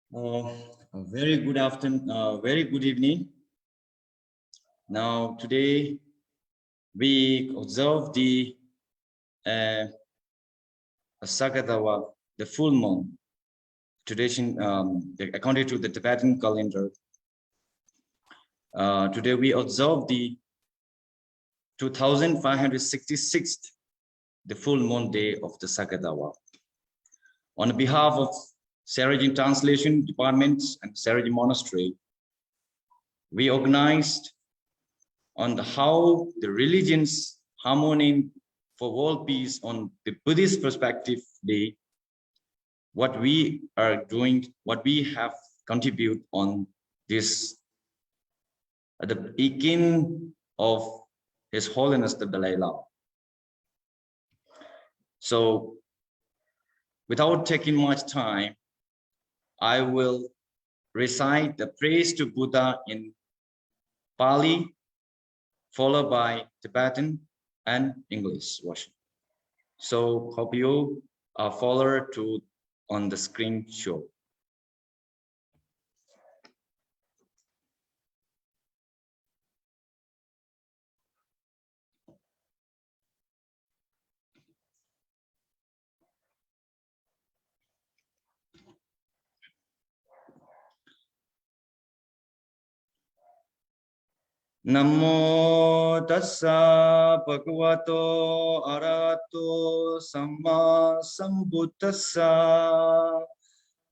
A very good afternoon, very good evening. Now, today we observe the Sakadawa, the full moon, tradition according to the Tibetan calendar. Today we observe the 2566th, the full moon day of the Sakadawa. On behalf of Sarajin Translation Department and Sarajin Monastery, we organized on how the religions harmony for world peace on the Buddhist perspective day, what we are doing, what we have contribute on this at the beginning of His Holiness the Dalai Lama. So without taking much time, I will recite the praise to Buddha in Pali, followed by Tibetan and English version. So hope you follow to on the screen show. Namo tassa bhagavato arahato samma sambuddhassa.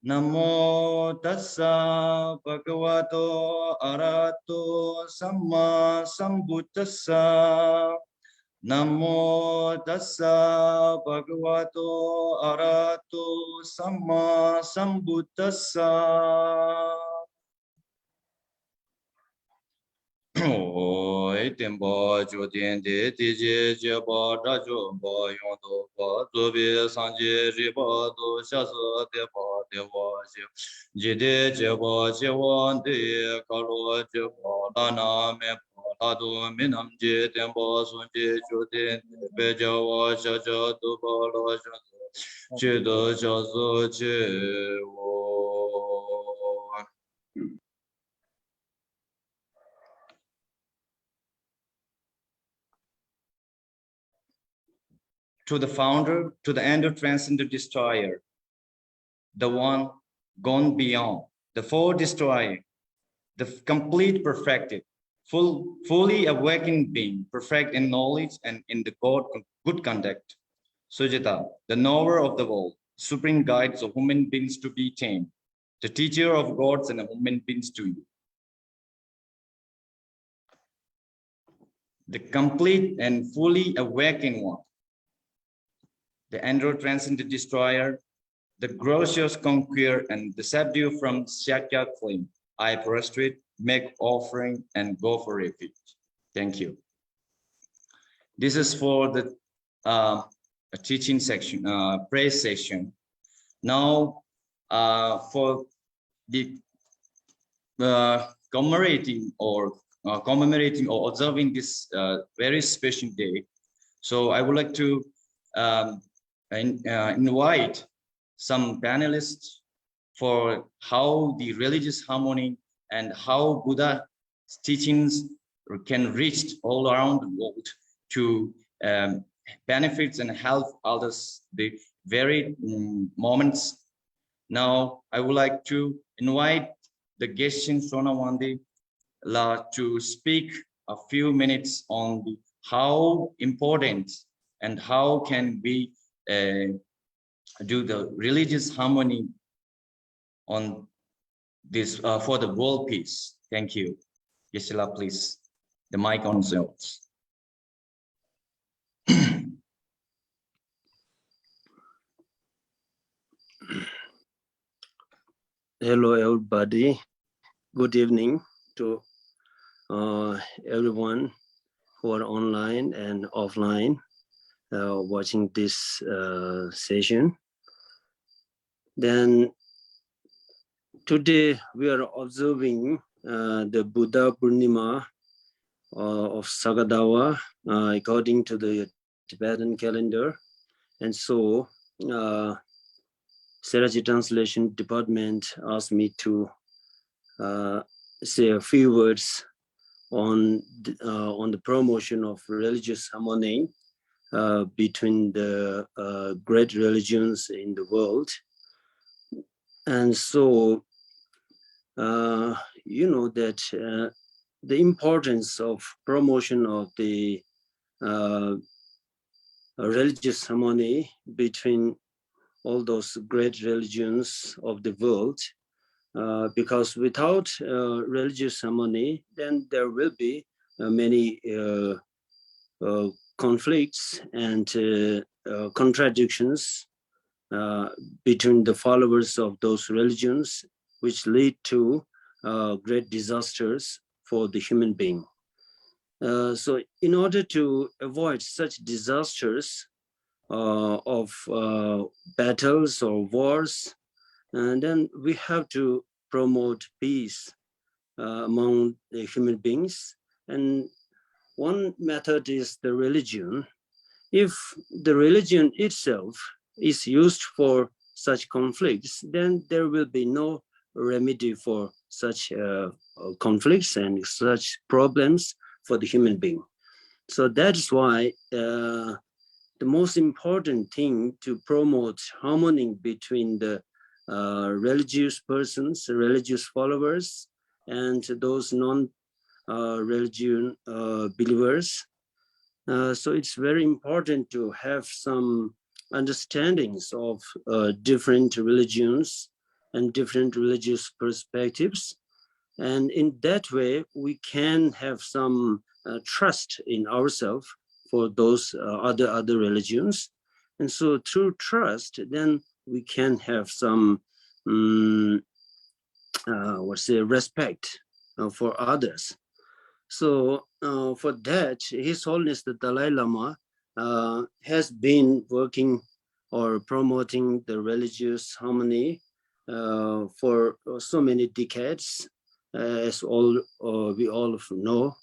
Namo tassa bhagavato arahato samma sambuddhassa. Namo tassa bhagavato arahato samma sambuddhassa. Oi tempo jodien de tije jeba rajo ba yondo ba zobe sanje riba do shaso de ba de wa jide jeba jewan de kalo jeba dana me pa do minam je tempo sunje jodien be jawa shaja do ba lo shaso je do shaso je wo. To the founder, to the ender transcendent destroyer, the one gone beyond, the four destroyer, the complete perfected, fully awakened being, perfect in knowledge and in the good conduct. Sujata, the knower of the world, supreme guides of human beings to be tamed, the teacher of gods and human beings to you. The complete and fully awakened one, the Andro transcendent destroyer, the gracious conqueror and the subdue from Shakya claim. I prostrate, make offering, and go for refuge. Thank you. This is for the teaching section, praise section. Now, for the commemorating or observing this very special day, so I would like to invite some panelists for how the religious harmony and how Buddha's teachings can reach all around the world to benefits and help others the very moments. Now, I would like to invite the guest in Sonawandi to speak a few minutes on how important and how can we do the religious harmony on this for the world peace. Thank you. Yesila, please. The mic on yours. Hello, everybody. Good evening to everyone who are online and offline watching this session. Then today we are observing the Buddha Purnima of Sagadawa according to the Tibetan calendar. And so Seraji Translation Department asked me to say a few words on the promotion of religious harmony between the great religions in the world. And so, you know that the importance of promotion of the religious harmony between all those great religions of the world, because without religious harmony, then there will be many conflicts and contradictions between the followers of those religions, which lead to great disasters for the human being. So in order to avoid such disasters of battles or wars, and then we have to promote peace among the human beings. And one method is the religion. If the religion itself is used for such conflicts, then there will be no remedy for such conflicts and such problems for the human being. So that's why the most important thing to promote harmony between the religious persons, religious followers, and those non-religion believers. So it's very important to have some understandings of different religions and different religious perspectives. And in that way, we can have some trust in ourselves for those other religions. And so through trust, then we can have some, respect for others. So for that, His Holiness the Dalai Lama has been working or promoting the religious harmony for so many decades, as we all know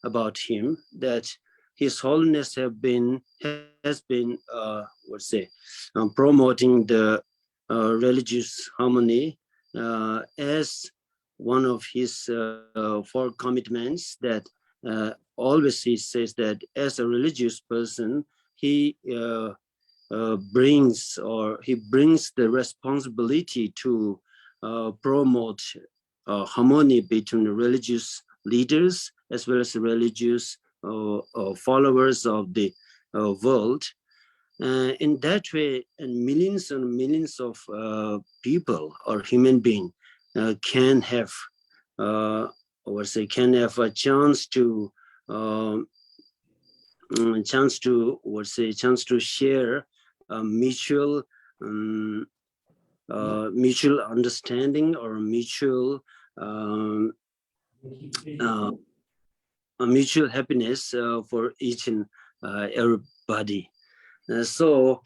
about him, that His Holiness has been promoting the religious harmony as one of his four commitments, that always he says that as a religious person, he brings the responsibility to promote harmony between the religious leaders as well as the religious followers of the world. In that way, and millions of people or human beings can have a chance to share mutual understanding or mutual mutual happiness for each and everybody. So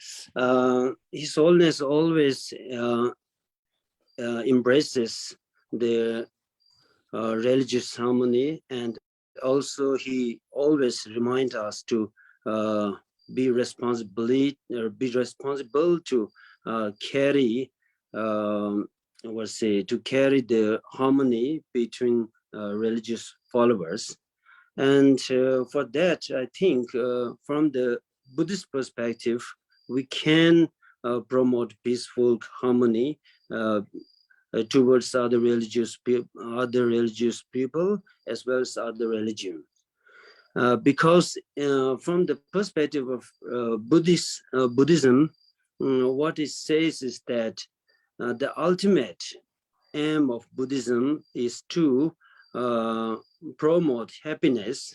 His Holiness always embraces the religious harmony, and also he always reminds us to be responsible to carry the harmony between religious followers. And for that, I think from the Buddhist perspective, we can promote peaceful harmony towards other religious people as well as other religion. Because from the perspective of Buddhism, what it says is that the ultimate aim of Buddhism is to promote happiness.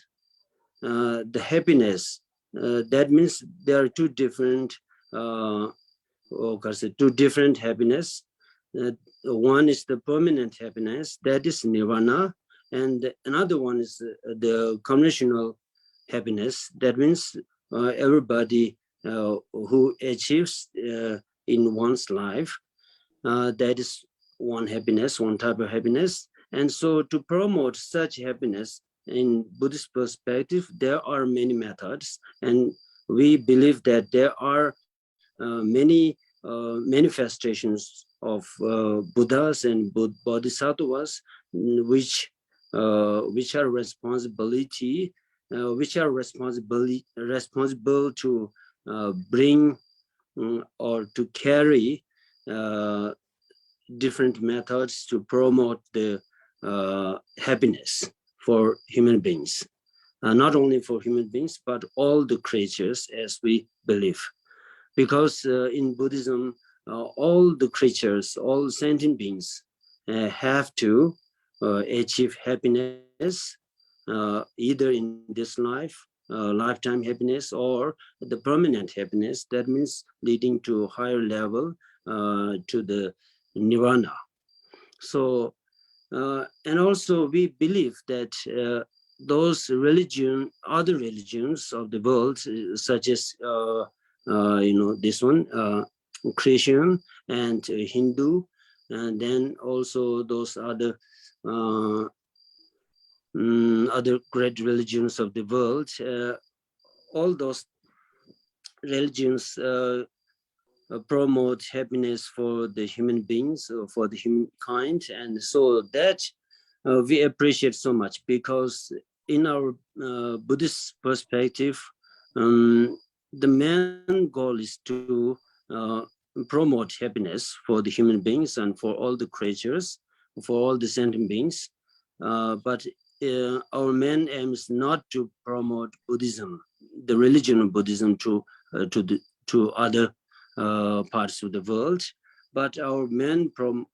The happiness, that means there are two different happiness. One is the permanent happiness, that is nirvana, and another one is the conventional happiness. That means everybody who achieves in one's life, that is one happiness, one type of happiness. And so to promote such happiness in Buddhist perspective, there are many methods, and we believe that there are many manifestations of Buddhas and Bodhisattvas, which are responsible to bring or to carry different methods to promote the happiness for human beings, not only for human beings, but all the creatures, as we believe. Because in Buddhism, all the creatures, all sentient beings have to achieve happiness, either in this lifetime happiness, or the permanent happiness. That means leading to a higher level, to the nirvana. So, and also we believe that those other religions of the world, such as this one, Christian and Hindu, and then also those other great religions of the world, all those religions promote happiness for the human beings, for the humankind, and so that we appreciate so much, because in our Buddhist perspective, the main goal is to promote happiness for the human beings and for all the creatures, for all the sentient beings. But our main aim is not to promote Buddhism, the religion of Buddhism, to other parts of the world. But our main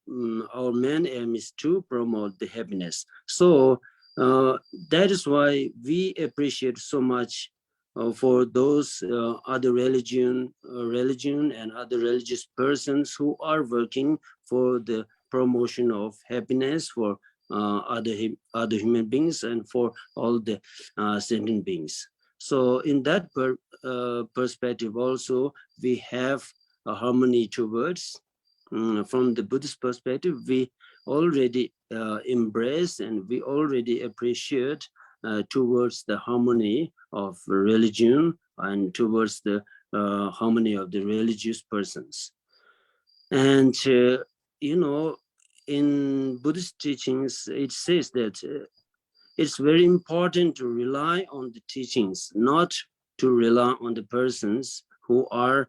aim is to promote the happiness. So that is why we appreciate so much for those other religion and other religious persons who are working for the promotion of happiness for other human beings and for all the sentient beings. So in that perspective also, we have a harmony towards, from the Buddhist perspective, we already embrace and we already appreciate towards the harmony of religion and towards the harmony of the religious persons. And, in Buddhist teachings, it says that it's very important to rely on the teachings, not to rely on the persons who are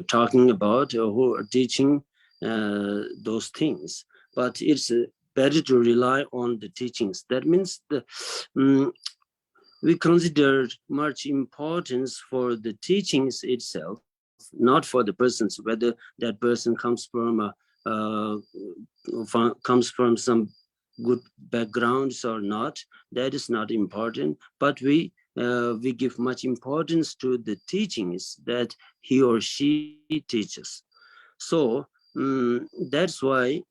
talking about or who are teaching those things. But it's better to rely on the teachings. That means we consider much importance for the teachings itself, not for the persons, whether that person comes from some good backgrounds or not. That is not important. But we give much importance to the teachings that he or she teaches. So that's why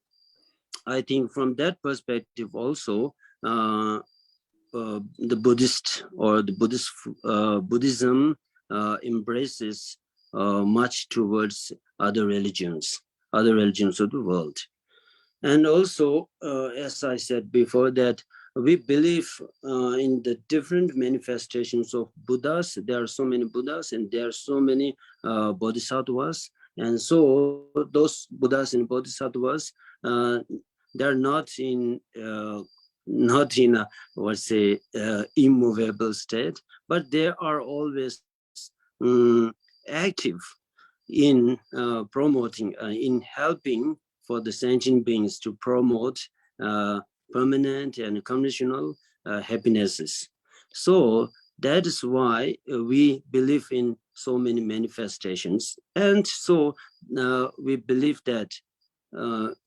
I think from that perspective also, the Buddhist or the Buddhism embraces much towards other religions of the world. And also, as I said before, that we believe in the different manifestations of Buddhas. There are so many Buddhas and there are so many Bodhisattvas. And so those Buddhas and Bodhisattvas, they're not in a, immovable state, but they are always active in promoting, in helping for the sentient beings to promote permanent and conditional happinesses. So that is why we believe in so many manifestations. And so we believe that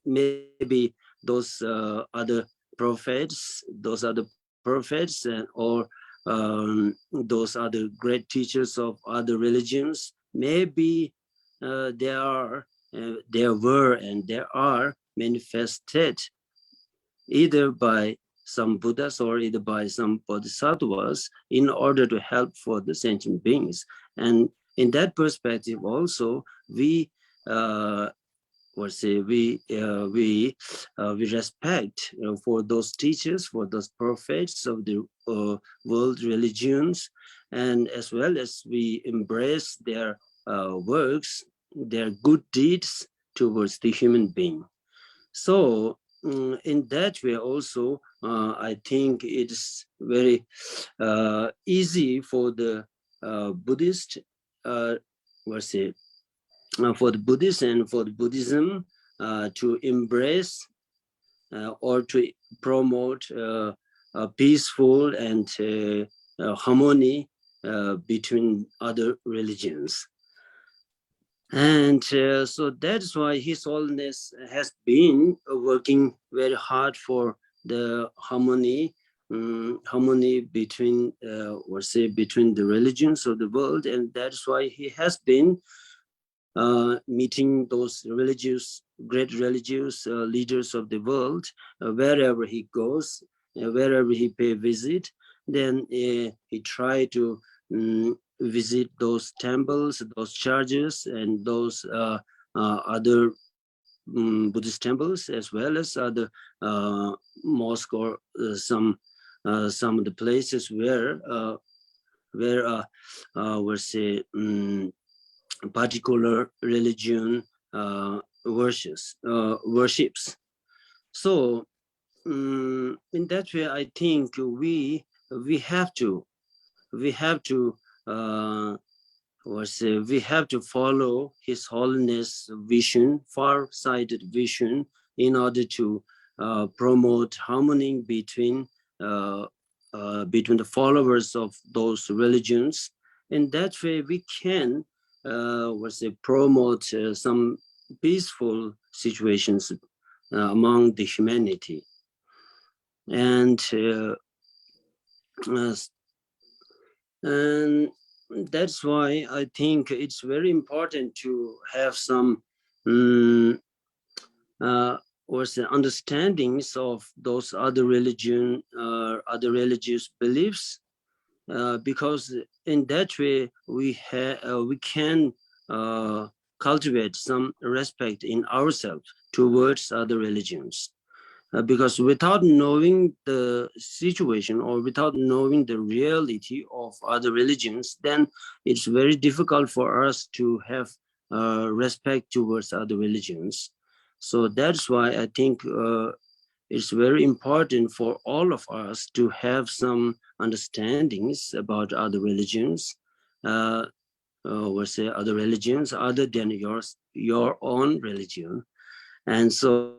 maybe those other prophets, or those other great teachers of other religions, maybe there were and there are manifested either by some Buddhas or either by some Bodhisattvas in order to help for the sentient beings. And in that perspective also, we respect for those teachers, for those prophets of the world religions, and as well as we embrace their works, their good deeds towards the human being. So in that way also, I think it's very easy for the Buddhist, for the Buddhists and for the Buddhism to embrace or to promote a peaceful and harmony between other religions. And so that's why His Holiness has been working very hard for the harmony between between the religions of the world, and that's why he has been meeting those great religious leaders of the world wherever he goes, wherever he pay visit. Then he try to visit those temples, those churches, and those other Buddhist temples, as well as other mosque or some of the places where particular religion worships. So in that way, I think we have to follow His Holiness vision, far-sighted vision, in order to promote harmony between the followers of those religions. In that way, we can promote some peaceful situations among the humanity. And that's why I think it's very important to have some understandings of those other religious beliefs, because in that way we can cultivate some respect in ourselves towards other religions. Because without knowing the situation or without knowing the reality of other religions, then it's very difficult for us to have respect towards other religions. So that's why I think it's very important for all of us to have some understandings about other religions, other religions other than your own religion. And so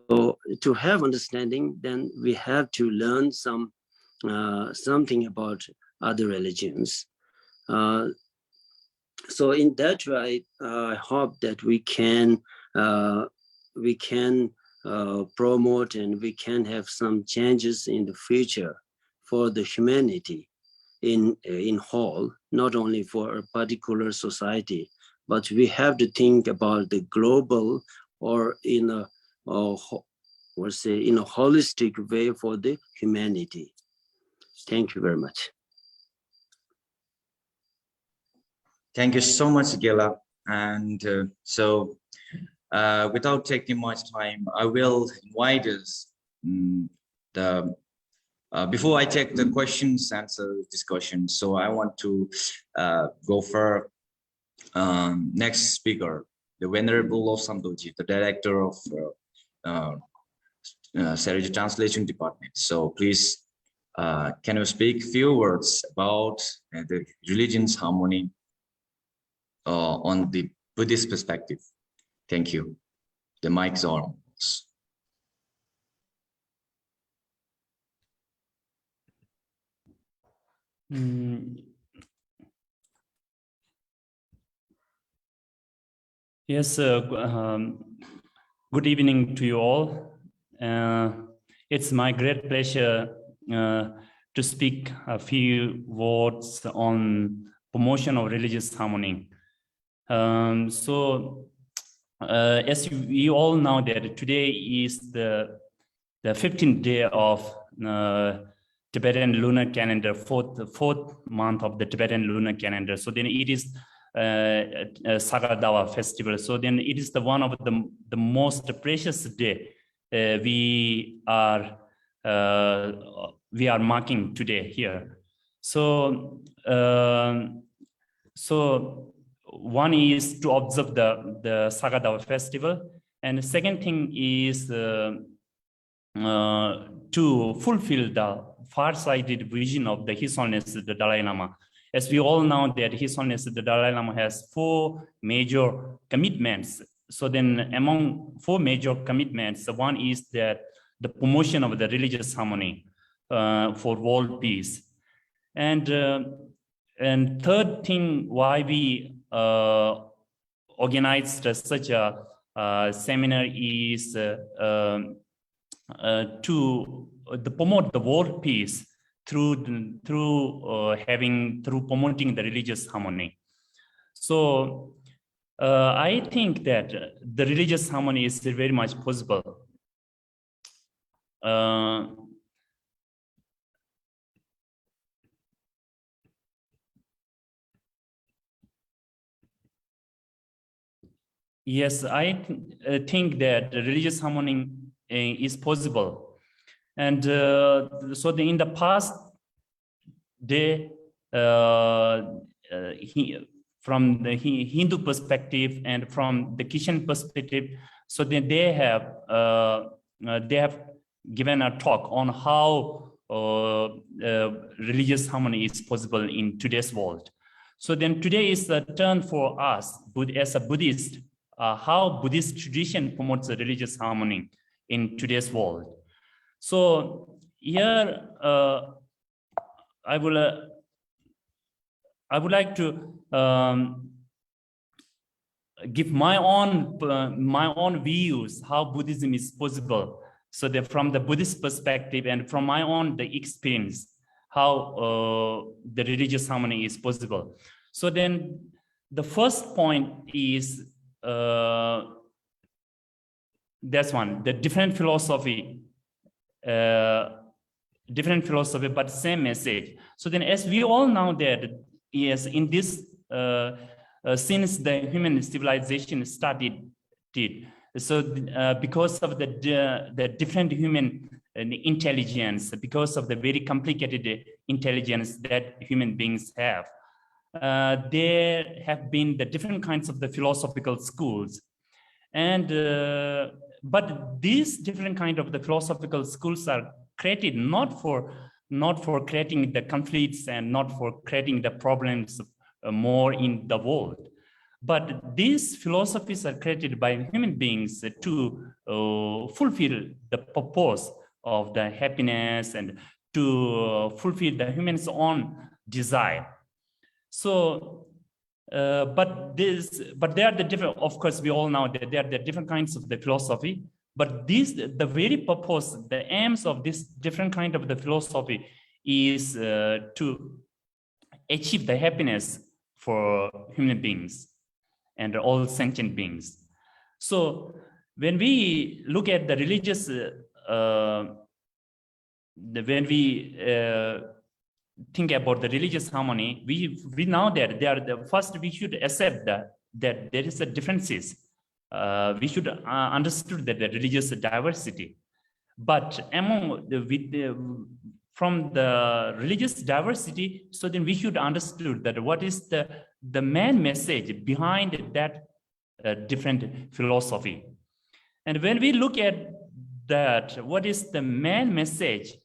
to have understanding, then we have to learn something about other religions. So in that way, I hope that we can promote and we can have some changes in the future for the humanity in whole, not only for a particular society, but we have to think about the global, or in a holistic way for the humanity. Thank you very much. Thank you so much, Gela. And without taking much time, I will invite us before I take the questions answer discussion. So I want to go for next speaker, the Venerable Losam Dorji, the director of Seregi Translation Department. So please, can you speak a few words about the religion's harmony on the Buddhist perspective. Thank you. The mic's on. Yes, good evening to you all. It's my great pleasure to speak a few words on promotion of religious harmony. As you all know that today is the 15th day of Tibetan lunar calendar, fourth month of the Tibetan lunar calendar. So then it is Sagadawa festival. So then it is the one of the most precious day we are marking today here. So one is to observe the Sagadawa festival, and the second thing is to fulfill the far-sighted vision of His Holiness the Dalai Lama. As we all know that His Holiness the Dalai Lama has 4 major commitments. So then among 4 major commitments, one is that the promotion of the religious harmony for world peace. And third thing why we organized such a seminar is to promote the world peace through promoting the religious harmony. So I think that the religious harmony is very much possible. Yes, I think that religious harmony is possible. And so in the past day, from the Hindu perspective and from the Christian perspective, so then they have given a talk on how religious harmony is possible in today's world. So then today is the turn for us as a Buddhist, how Buddhist tradition promotes the religious harmony in today's world. So here I would like to give my own views how Buddhism is possible. So that from the Buddhist perspective and from my own experience, how the religious harmony is possible. So then the first point is that's one, the different philosophy, but same message. So then as we all know that, yes, in this, since the human civilization started, so because of the different human intelligence, because of the very complicated intelligence that human beings have, there have been the different kinds of the philosophical schools. And but these different kind of the philosophical schools are created not for creating the conflicts and not for creating the problems more in the world, but these philosophies are created by human beings to fulfill the purpose of the happiness and to fulfill the human's own desire. So but they are the different, of course we all know that there are the different kinds of the philosophy, but the very purpose, the aims of this different kind of the philosophy is to achieve the happiness for human beings and all sentient beings. So when we look at the religious, when we think about the religious harmony, we know that first we should accept that there is a differences. We should understood that the religious diversity, but from the religious diversity, so then we should understood that what is the main message behind that different philosophy. And when we look at that, what is the main message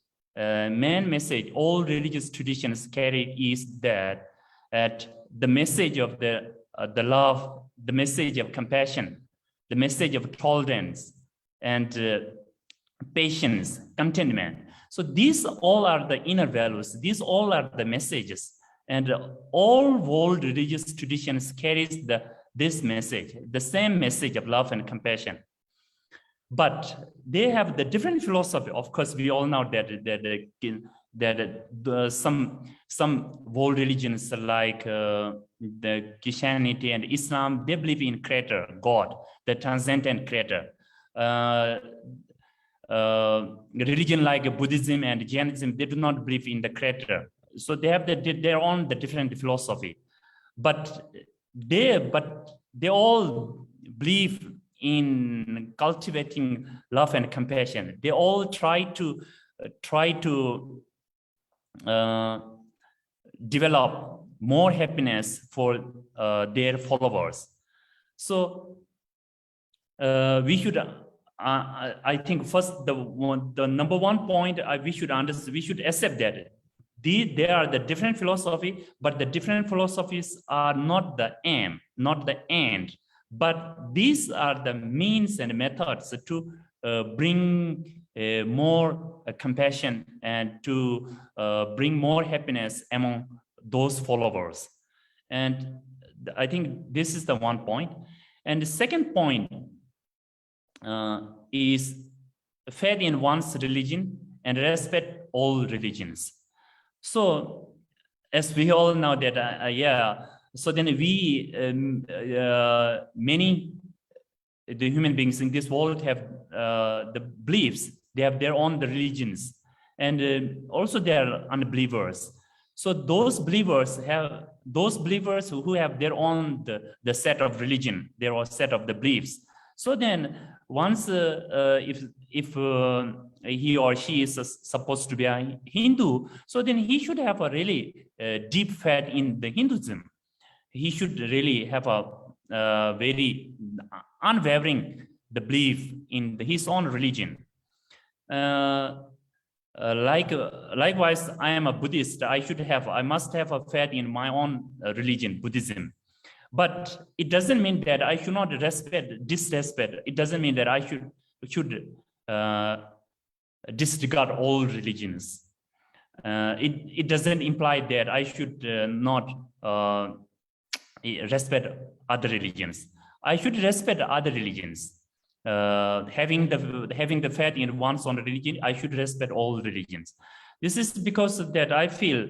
all religious traditions carry is that the message of the the love, the message of compassion, the message of tolerance, and patience, contentment. So these all are the inner values. These all are the messages, and all world religious traditions carries this message, the same message of love and compassion. But they have the different philosophy. Of course, we all know that some world religions like the Christianity and Islam, they believe in Creator, God, the transcendent Creator. Religion like Buddhism and Jainism, they do not believe in the Creator. So they have their own different philosophy, but they all believe in cultivating love and compassion. They all try to develop more happiness for their followers. So we should, I think, first the number one point we should understand, we should accept that there are the different philosophy, but the different philosophies are not the aim, not the end. But these are the means and methods to bring more compassion and to bring more happiness among those followers. And I think this is the one point. And the second point is faith in one's religion and respect all religions. So as we all know that, so then we, many the human beings in this world have the beliefs, they have their own religions, and also they are unbelievers. So those believers who have their own the set of religion, their own set of the beliefs. So then once if he or she is supposed to be a Hindu, so then he should have a really deep faith in the Hinduism. He should really have a very unwavering the belief in his own religion. Likewise, I am a Buddhist. I must have a faith in my own religion, Buddhism. But it doesn't mean that I should not disrespect. It doesn't mean that I should disregard all religions. It doesn't imply that I should not respect other religions. I should respect other religions. Having the faith in one's own religion, I should respect all religions. This is because of that I feel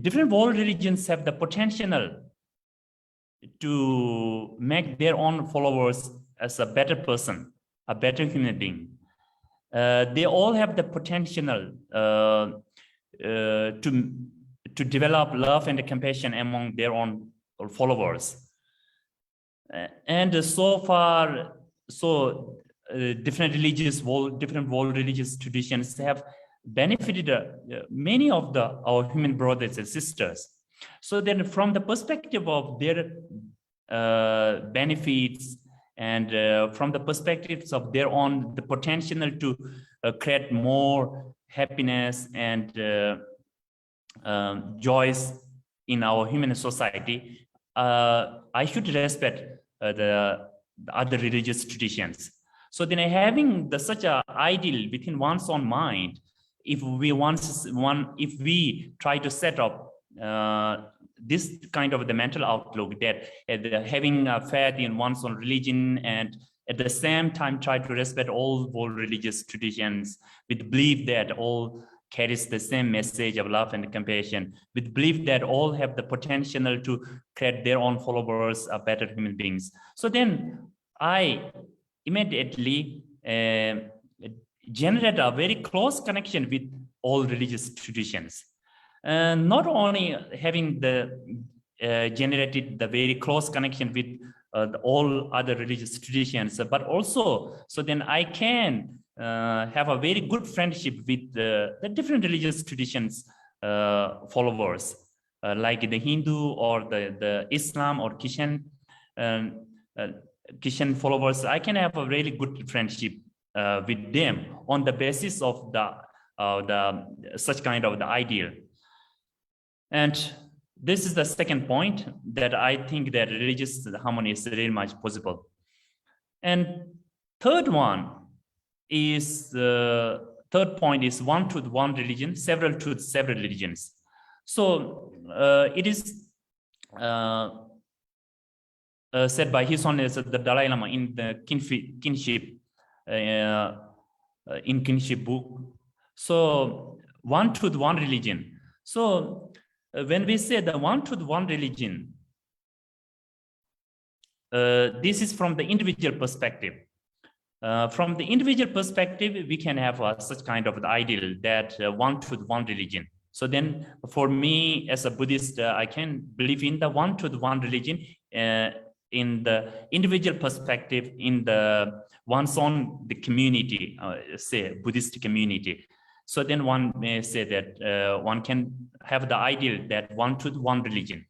different world religions have the potential to make their own followers as a better person, a better human being. They all have the potential to develop love and compassion among their own followers. And so far, different world religious traditions have benefited many of our human brothers and sisters. So then from the perspective of their benefits and from the perspectives of their own, the potential to create more happiness and joys in our human society, I should respect the other religious traditions. So then having such an ideal within one's own mind, if we try to set up this kind of the mental outlook that having a faith in one's own religion and at the same time try to respect all world religious traditions with belief that all carries the same message of love and compassion, with belief that all have the potential to create their own followers, better human beings. So then I immediately generate a very close connection with all religious traditions. Not only having generated the very close connection with all other religious traditions, but also so then I can have a very good friendship with the different religious traditions followers, like the Hindu or the Islam or Christian followers. I can have a really good friendship with them on the basis of such kind of the ideal. And this is the second point that I think that religious harmony is very much possible. And third point is one truth, one religion, several truths, several religions. So it is said by His Holiness the Dalai Lama in the kinship book. So one truth, one religion. So when we say the one truth, one religion, this is from the individual perspective. From the individual perspective, we can have such kind of the ideal that one truth, one religion. So then for me as a Buddhist, I can believe in the one truth, one religion in the individual perspective, in the one's own the community, say Buddhist community. So then one may say that one can have the ideal that one truth, one religion.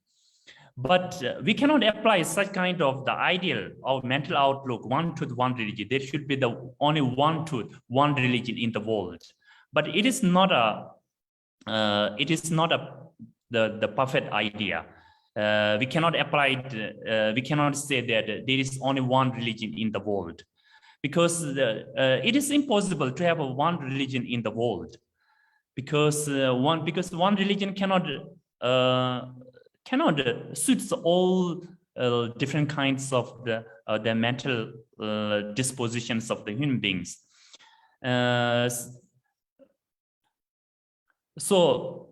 But we cannot apply such kind of the ideal of mental outlook, one truth, one religion. There should be the only one truth, one religion in the world. But it is not the perfect idea. We cannot apply it, we cannot say that there is only one religion in the world, because it is impossible to have one religion in the world, because one religion cannot suits all different kinds of the mental dispositions of the human beings. So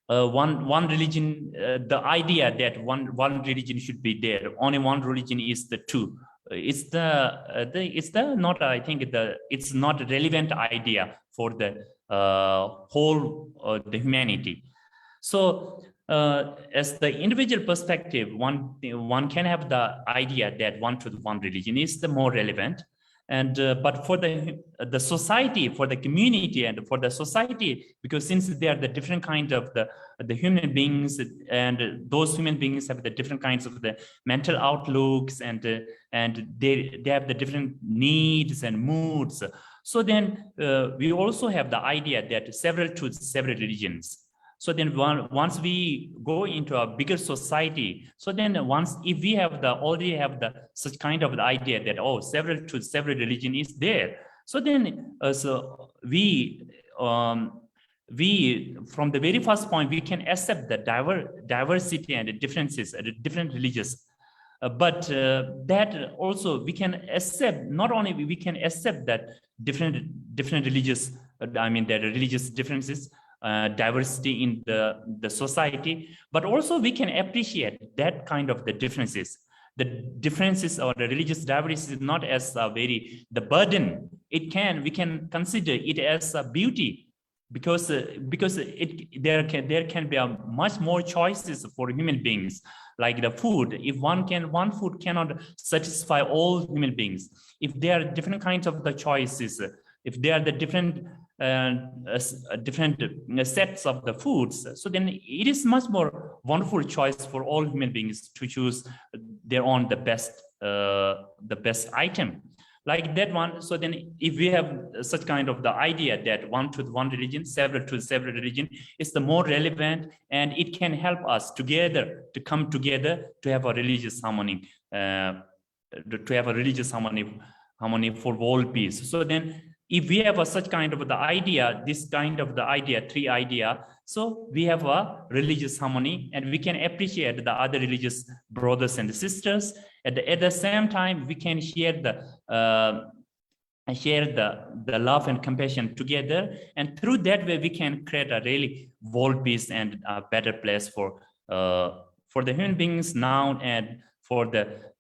one religion, the idea that one religion should be there, only one religion is the two. It's not, I think it's not a relevant idea for the whole the humanity. So as the individual perspective, one can have the idea that one truth, one religion is the more relevant. And but for the society, for the community, and for the society, because since they are the different kind of the human beings, and those human beings have the different kinds of the mental outlooks, and they have the different needs and moods. So then we also have the idea that several truths, several religions. So then once we go into a bigger society, so then if we have already have such kind of the idea that, oh, several truths, several religion is there. So then we from the very first point, we can accept the diversity and the differences, the different religions. But that also we can accept, not only we can accept that different religious, I mean the religious differences, diversity in the society, but also we can appreciate that kind of the differences. The differences or the religious diversity is not as the burden. We can consider it as a beauty, because there can be much more choices for human beings, like the food. If one food cannot satisfy all human beings, if there are different kinds of the choices, if there are the different sets of the foods, so then it is much more wonderful choice for all human beings to choose their own the best item, like that one. So then if we have such kind of the idea that one truth, one religion, several truths, several religion is the more relevant, and it can help us together to come together to have a religious harmony, harmony for world peace. So then if we have such kind of the idea, this kind of the idea, three idea, so we have a religious harmony, and we can appreciate the other religious brothers and sisters. At the same time, we can share the love and compassion together, and through that way we can create a really world peace and a better place for the human beings now, and for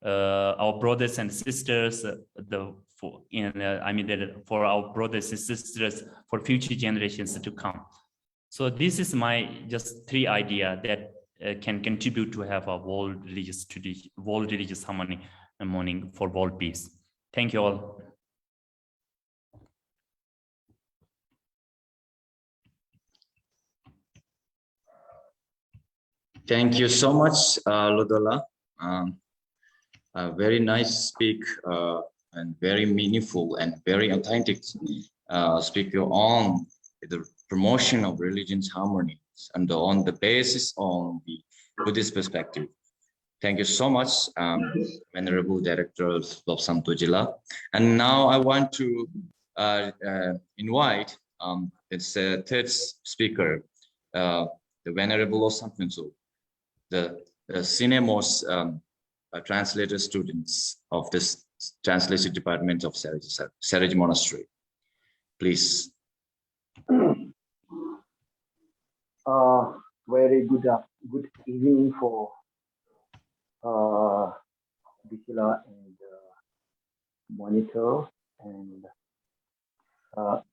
our brothers and sisters, for our brothers and sisters for future generations to come. So this is my just three idea that can contribute to have a world religious harmony and mourning for world peace. Thank you all. Thank you so much, Lodola. Very nice speak, and very meaningful and very authentic speak on the promotion of religion's harmony and on the basis on the Buddhist perspective. Thank you so much, Venerable Director of Lobsang Tojila. And now I want to invite its third speaker, the Venerable Lobsang Phuntsol, the senior most translator students of this translation department of Saraji Monastery. Please. Very good evening for Bikila and Monitor and our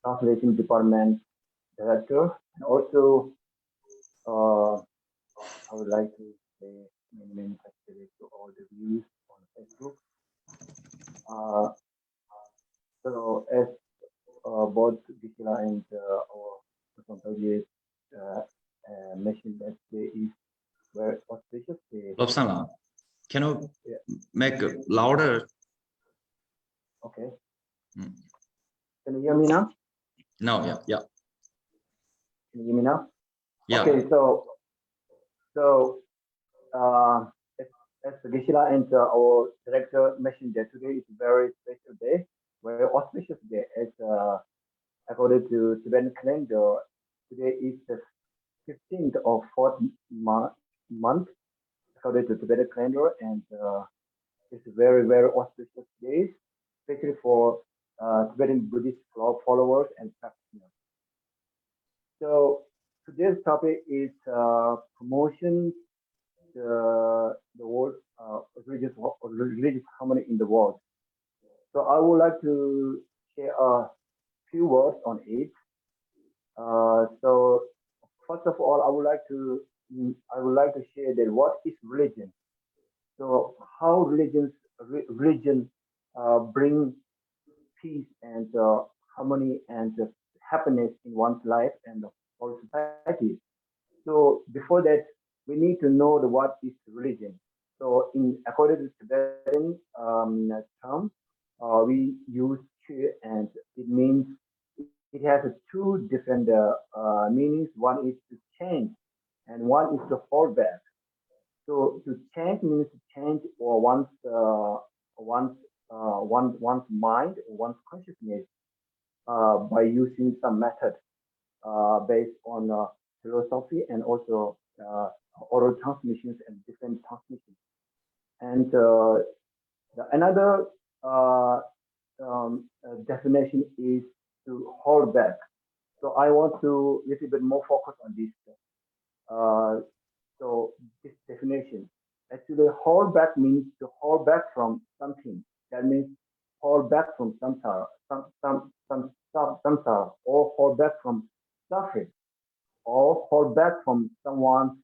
translation department director, and also I would like to say many thanks to all the views on Facebook. So as both Bikila and our Santoji mentioned that today is very auspicious day. Lobsang, can you make it louder? Okay. Can you hear me now? No, yeah. Can you hear me now? Yeah. Okay, so as Gishila and our director mentioned that today is a very special day, very auspicious day. As according to Tibetan calendar, today is the 15th of 4th month according to Tibetan calendar, and it's a very, very auspicious day, especially for Tibetan Buddhist followers and practitioners. So today's topic is promotion the world religious harmony in the world. So I would like to share a few words on it. So first of all, I would like to share that what is religion. So how religion bring peace and harmony and happiness in one's life and the whole society. So before that, we need to know what is religion. So according to Tibetan term, we use chu, and it means it has two different meanings. One is to change, and one is to hold back. So to change means to change or one's mind, one's consciousness by using some method based on philosophy and also oral transmissions and different transmissions. And another definition is to hold back. So I want to little bit more focus on this. So this definition, actually, hold back means to hold back from something. That means hold back from samsara, samsara, or hold back from suffering, or hold back from someone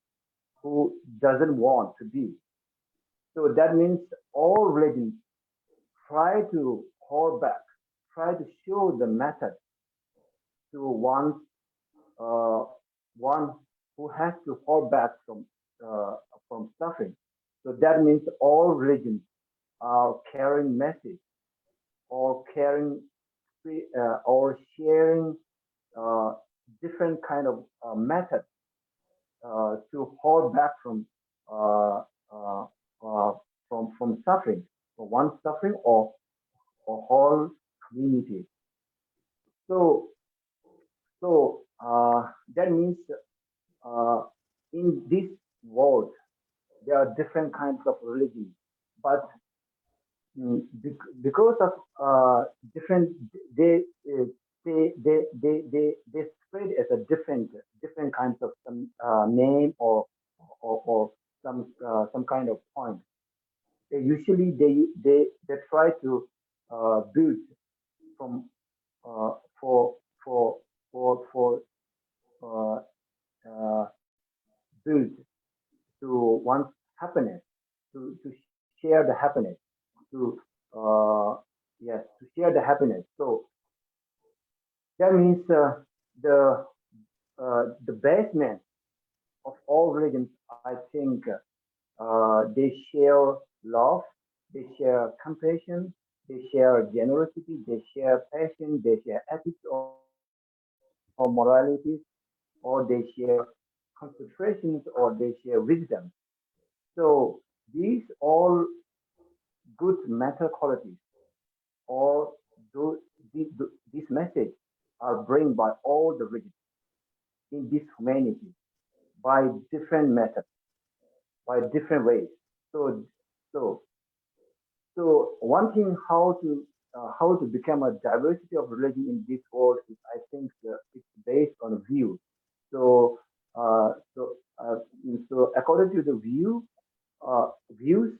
who doesn't want to be. So that means all religions try to hold back, try to show the method to one who has to hold back from suffering. So that means all religions are carrying message or carrying or sharing different kind of method to hold back from suffering, for one suffering or whole community. So that means in this world there are different kinds of religions, but because of different they spread as a different kinds of some name or some kind of point. Usually they try to build from build to one's happiness, to share the happiness, to share the happiness. So that means the basement of all religions, I think, they share love, they share compassion, they share generosity, they share passion, they share ethics, or moralities, or they share concentrations, or they share wisdom. So these all good mental qualities, or those, this message are bring by all the religions in this humanity by different methods, by different ways. So, so, so one thing how to become a diversity of religion in this world is, I think, it's based on view. So, uh, so, uh, so according to the views,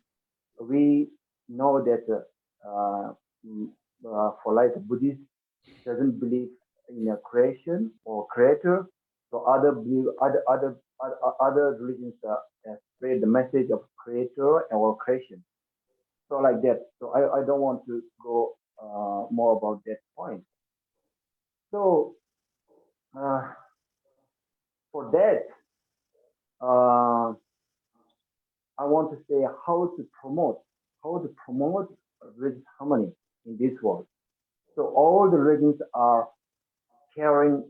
we know that mm, for like Buddhist doesn't believe in a creation or creator. So other religions spread the message of creator or creation. So like that. So I don't want to go more about that point. So uh, for that, uh, I want to say how to promote religious harmony in this world. So all the religions are carrying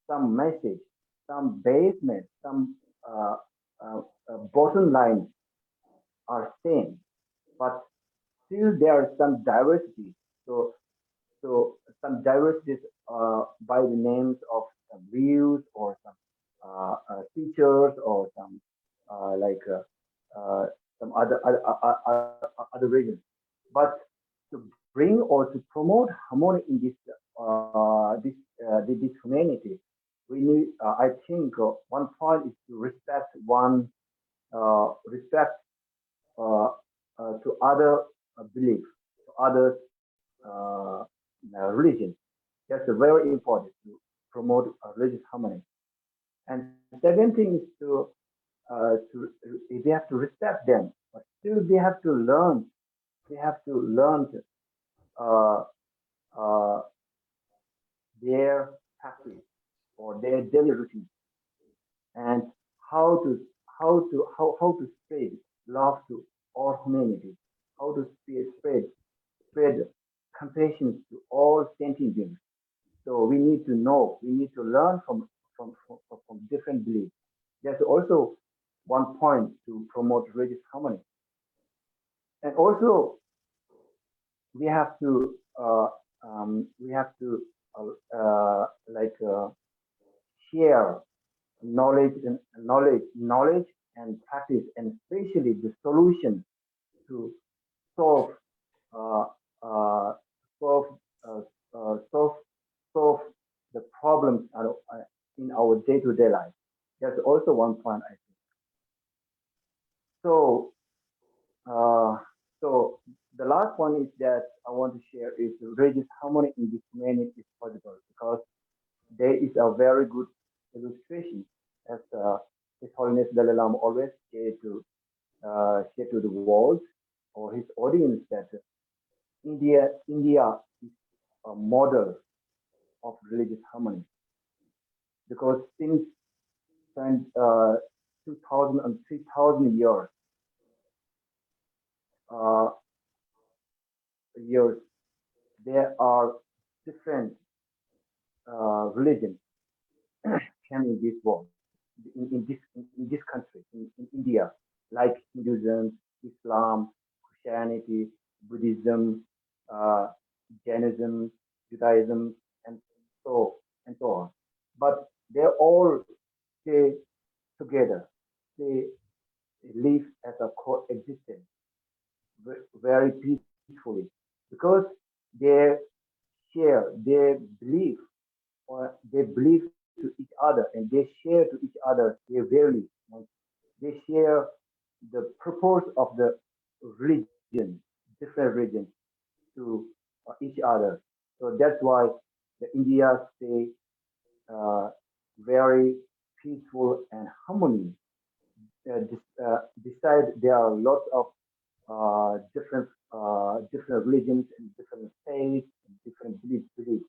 some message, some basement, some uh, bottom line are same, but still there are some diversity. So some diversities by the names of some views or some features or some like some other regions. But to bring or to promote harmony in this humanity, we need. I think one point is to respect to other beliefs, to other uh, religions. That's very important to promote religious harmony. And second thing is to they have to respect them, but still they have to learn. They have to learn uh, uh, their practice or their daily routine and how to how to spread love to all humanity, how to spread compassion to all sentient beings. So we need to know, we need to learn from different beliefs. There's also one point to promote religious harmony. And also we have to like share knowledge and practice, and especially the solution to solve uh, uh, solve uh, solve solve the problems in our day-to-day life. That's also one point, I think. So, uh, so the last one is that I want to share is religious harmony in this humanity is possible because there is a very good illustration as His Holiness Dalai Lama always share to the world or his audience that India is a model of religious harmony because since 2000 and 3000 uh, years, there are different religions came in this world, in this country, in India, like Hinduism, Islam, Christianity, Buddhism, uh, Jainism, Judaism, and so on. But they all stay together. They live as a coexistence very peacefully because they share their belief or they believe to each other and they share to each other their values. Like they share the purpose of the religion, different religions to each other. So that's why the India stay uh, very peaceful and harmony. Beside, there are lots of different religions and different faiths and different beliefs.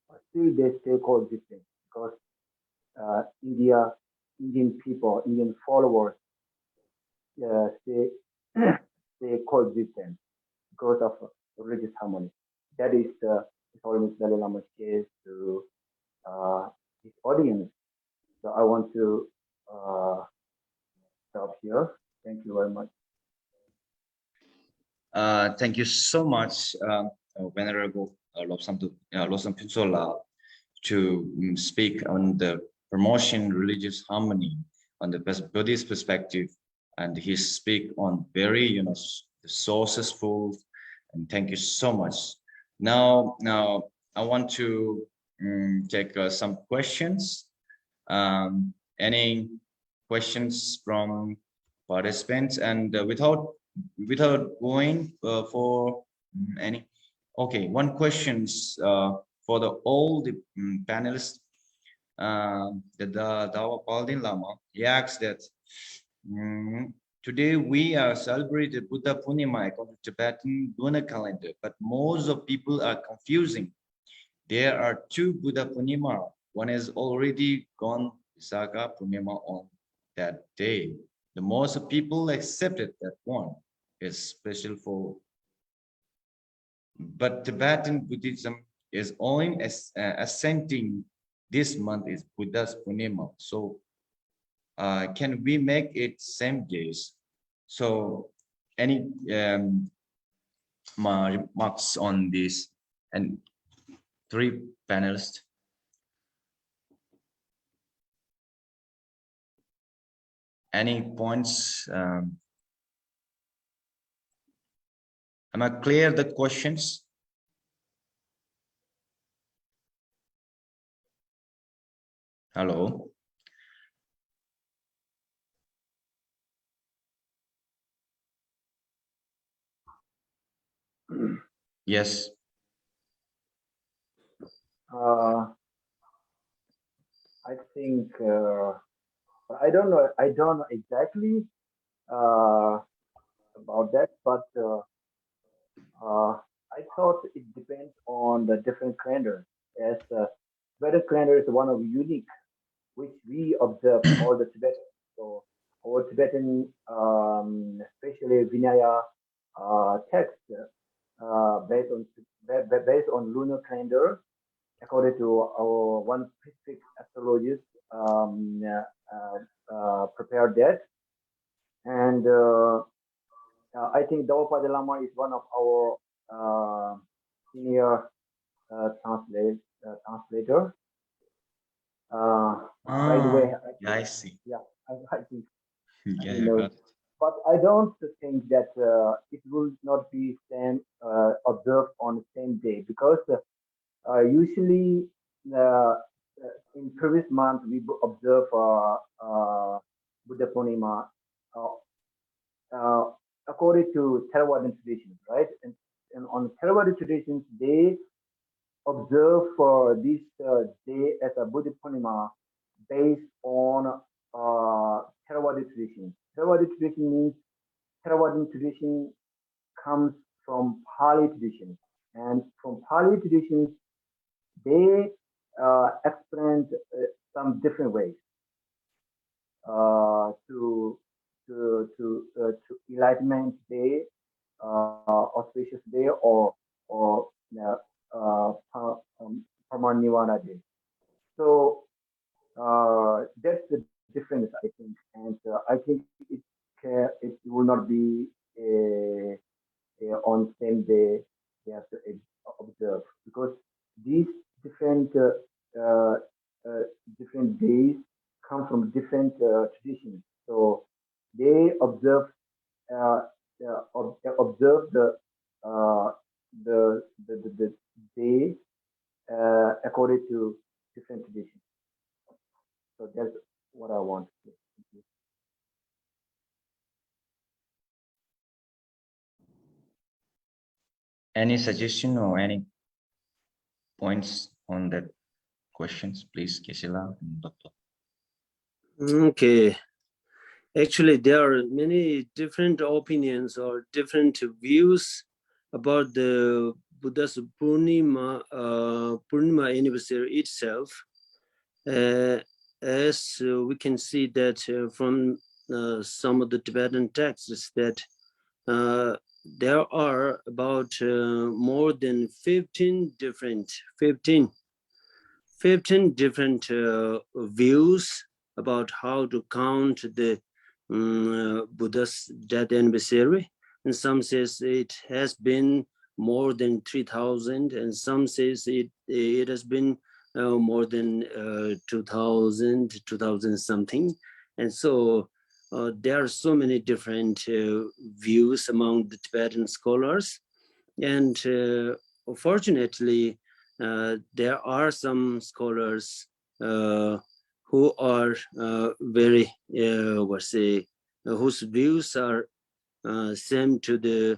But still, they stay coexisting because Indian people, Indian followers, stay stay coexistent because of religious harmony. That is the Holiness Dalai Lama's case to this audience. So I want to stop here. Thank you very much. Thank you so much, Venerable Lobsang Phuntsholwa, to speak on the promotion religious harmony on the Buddhist perspective, and he speak on very resourceful, and thank you so much. Now I want to take some questions. Any questions from participants? And without going for any. Okay, one questions for all the panelists. The Dawa Paldin Lama, he asks that today we are celebrating Buddha Purnima according to Tibetan lunar calendar, but most of people are confusing. There are two Buddha Purnima. One is already gone, Visakha Purnima, on that day. The most people accepted that one is special for, but Tibetan Buddhism is only ascending this month is Buddha's Purnima. So can we make it same days? So any remarks on this? And three panelists. Any points? Am I clear the questions? Hello. Yes. I think I don't know exactly about that, but I thought it depends on the different calendars. As Vedic calendar is one of unique, which we observe all the Tibetan. So our Tibetan, especially Vinaya text, based on lunar calendar, according to our one specific astrologist prepared that. And I think Dawapada Lama is one of our senior translator. By the way, I see. Yeah, I think. Yeah, know, got it. But I don't think that it will not be observed on the same day, because usually in previous month we observe Buddha Purnima according to Theravadan traditions, right? And on Theravadan traditions, they observe this day as a Buddha Purnima based on Theravada tradition. Theravada tradition means Theravadan tradition comes from Pali tradition, and from Pali traditions they explain some different ways to enlightenment day, auspicious day, or Paramanibbana day. So that's the difference, I think, and I think it will not be on same day they have to observe, because these different different days come from different traditions. So they observe the day according to different traditions. So that's what I want to say. Thank you. Any suggestion or any points on that questions, please, Kesila and Dr. Okay. Actually, there are many different opinions or different views about the Buddha's Purnima anniversary itself. As we can see that from some of the Tibetan texts, that there are about more than 15 15 different views about how to count the Buddha's death anniversary. And some says it has been more than 3,000, and some says it has been more than 2,000 something. And so there are so many different views among the Tibetan scholars. And fortunately, there are some scholars who are very, whose views are same to the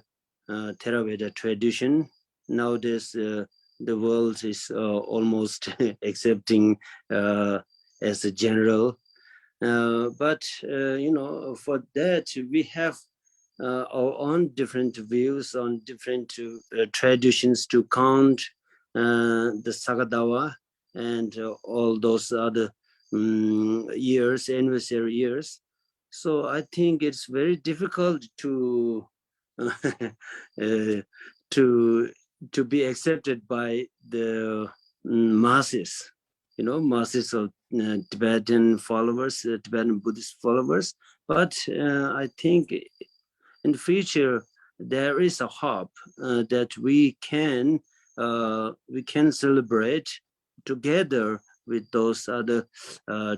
Theravada tradition. Nowadays, the world is almost accepting as a general. But for that, we have our own different views on different traditions to count the Sagadawa and all those other years, anniversary years. So I think it's very difficult to to be accepted by the masses, masses of Tibetan followers, Tibetan Buddhist followers. But I think in the future there is a hope that we can celebrate together with those other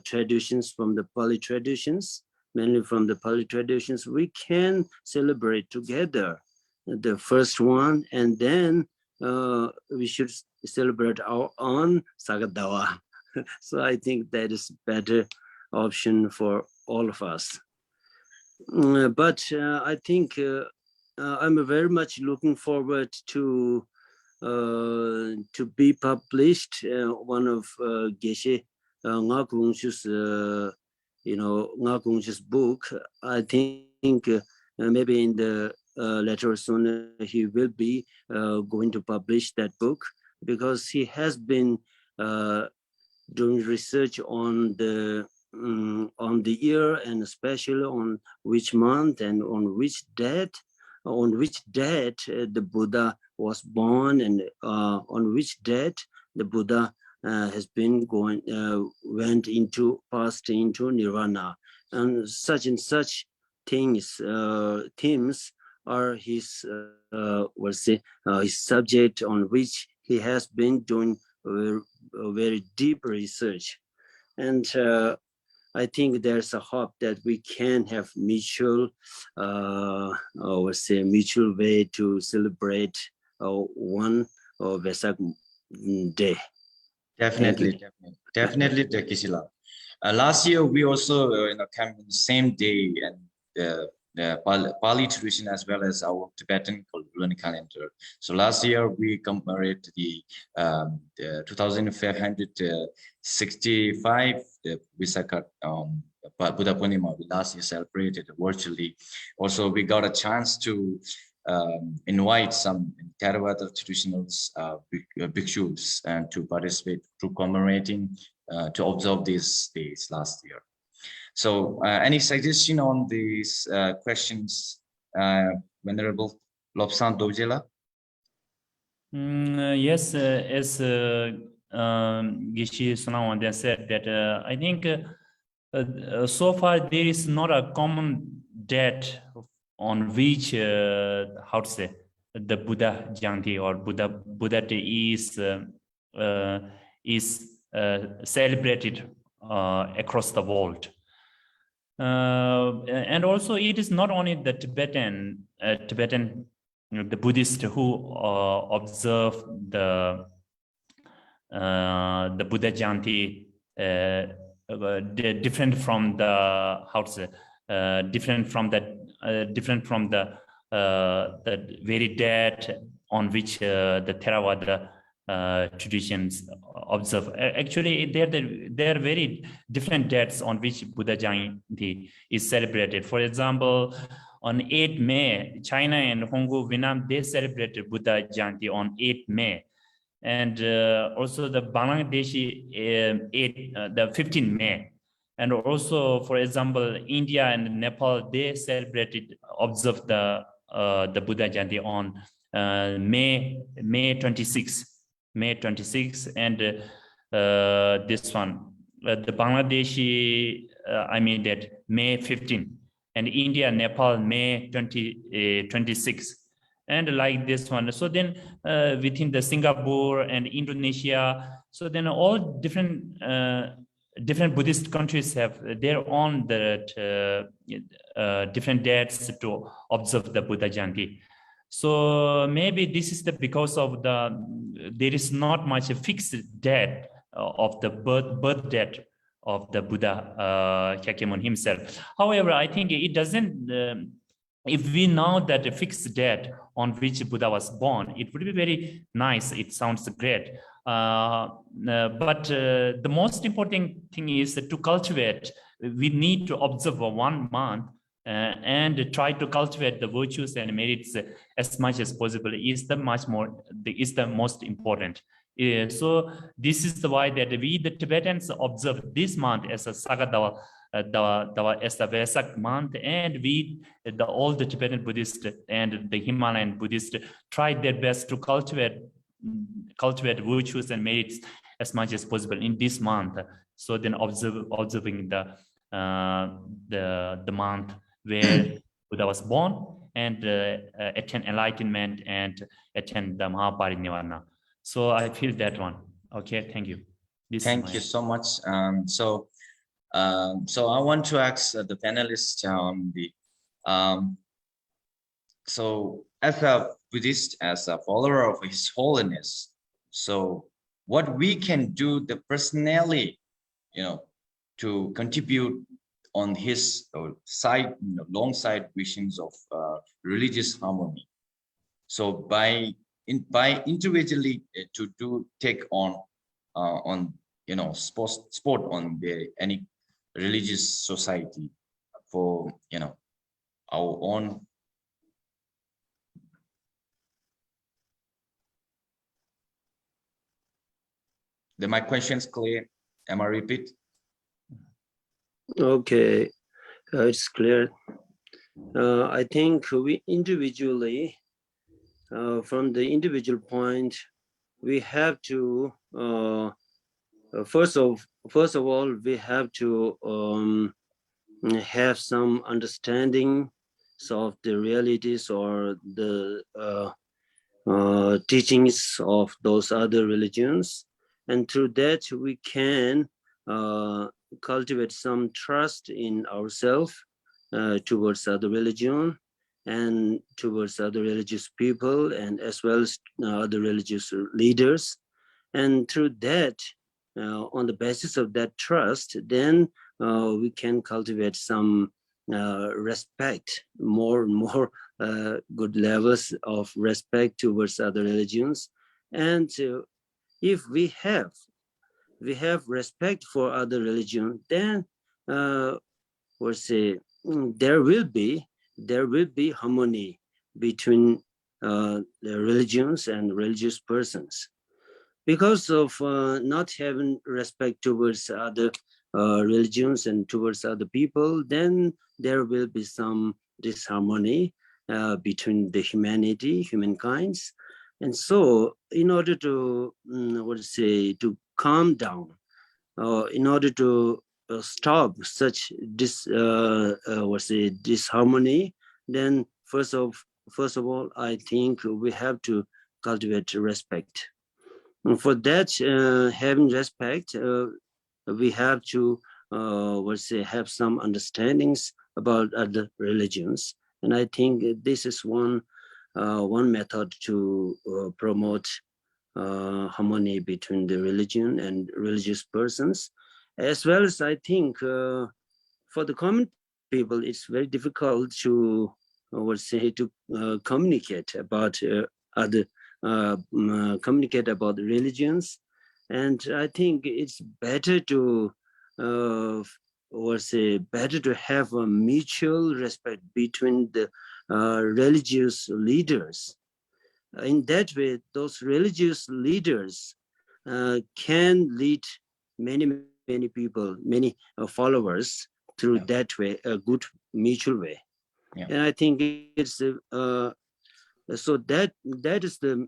traditions from the Pali traditions, mainly from the Pali traditions. We can celebrate together the first one, and then we should celebrate our own Sagadawa. So I think that is a better option for all of us. But I think I'm very much looking forward to be published one of Geshe Nga Kungshu's Nga Kungshu's book. I think maybe in the later soon he will be going to publish that book, because he has been doing research on the year, and especially on which month and on which date the Buddha was born, and on which date the Buddha has been passed into nirvana, and such things, themes are his his subject on which he has been doing very deep research. And I think there's a hope that we can have mutual mutual way to celebrate one Vesak day. Definitely, Tekisila. Last year, we also came on the same day, and the Pali tradition as well as our Tibetan lunar calendar. So last year we commemorated the 2565 the Visakha Buddha Purnima. We last year celebrated virtually. Also, we got a chance to invite some Theravada traditional bhikshus and to participate through commemorating to observe these days last year. So any suggestion on these questions, Venerable Lobsang Dobjela? Yes, as Geshe Sunawande said, that I think so far there is not a common date on which how to say the Buddha Jayanti or Buddha Day is celebrated across the world. And also it is not only the Tibetan the Buddhists who observe the Buddha Jayanti different from the how to say different from the very date on which the Theravada traditions observe. Actually, there are very different dates on which Buddha Jayanti is celebrated. For example, on 8 May, China and Hong Kong, Vietnam, they celebrated Buddha Jayanti on 8 May. And also the Bangladeshi, the 15 May. And also, for example, India and Nepal, they observed the Buddha Jayanti on May 26. And this one, the Bangladeshi, I mean that May 15, and India, Nepal, May 26, and like this one. So then within the Singapore and Indonesia, so then all different Buddhist countries have their own different dates to observe the Buddha Jayanti. So maybe this is because of there is not much a fixed date of the birth date of the Buddha Shakyamuni himself. However, I think it doesn't, if we know that a fixed date on which Buddha was born, it would be very nice. It sounds great. But the most important thing is to cultivate. We need to observe 1 month and try to cultivate the virtues and merits as much as possible is the most important. So this is why that we, the Tibetans, observe this month as a Sagadawa, as the Vesak month, and we, all the Tibetan Buddhists and the Himalayan Buddhists, tried their best to cultivate virtues and merits as much as possible in this month. So then observing the month where Buddha was born, and attain enlightenment and attain the Mahaparinirvana. So I feel that one. Okay, thank you. Thank you so much. So I want to ask the panelists so as a Buddhist, as a follower of His Holiness, so what we can do personally, to contribute on his side, long side visions of religious harmony. So by individually to take on sport on any religious society for our own. My question's clear. Am I repeat? Okay, it's clear. I think we individually, from the individual point, we have to first of all, we have to have some understanding of the realities or the teachings of those other religions, and through that we can cultivate some trust in ourselves towards other religion and towards other religious people, and as well as other religious leaders. And through that, on the basis of that trust, then we can cultivate some respect, more and more good levels of respect towards other religions. And if we have respect for other religion, then we'll say there will be harmony between the religions and religious persons. Because of not having respect towards other religions and towards other people, then there will be some disharmony between the humankind. And so in order to, to calm down, in order to stop such disharmony, then first of all, I think we have to cultivate respect. And for that, having respect, we have to have some understandings about other religions. And I think this is one method to promote harmony between the religion and religious persons. As well as I think for the common people, it's very difficult to communicate about communicate about the religions. And I think it's better to better to have a mutual respect between the religious leaders. In that way, those religious leaders can lead many people, many followers through that way, a good mutual way. Yeah. And I think it's so that is the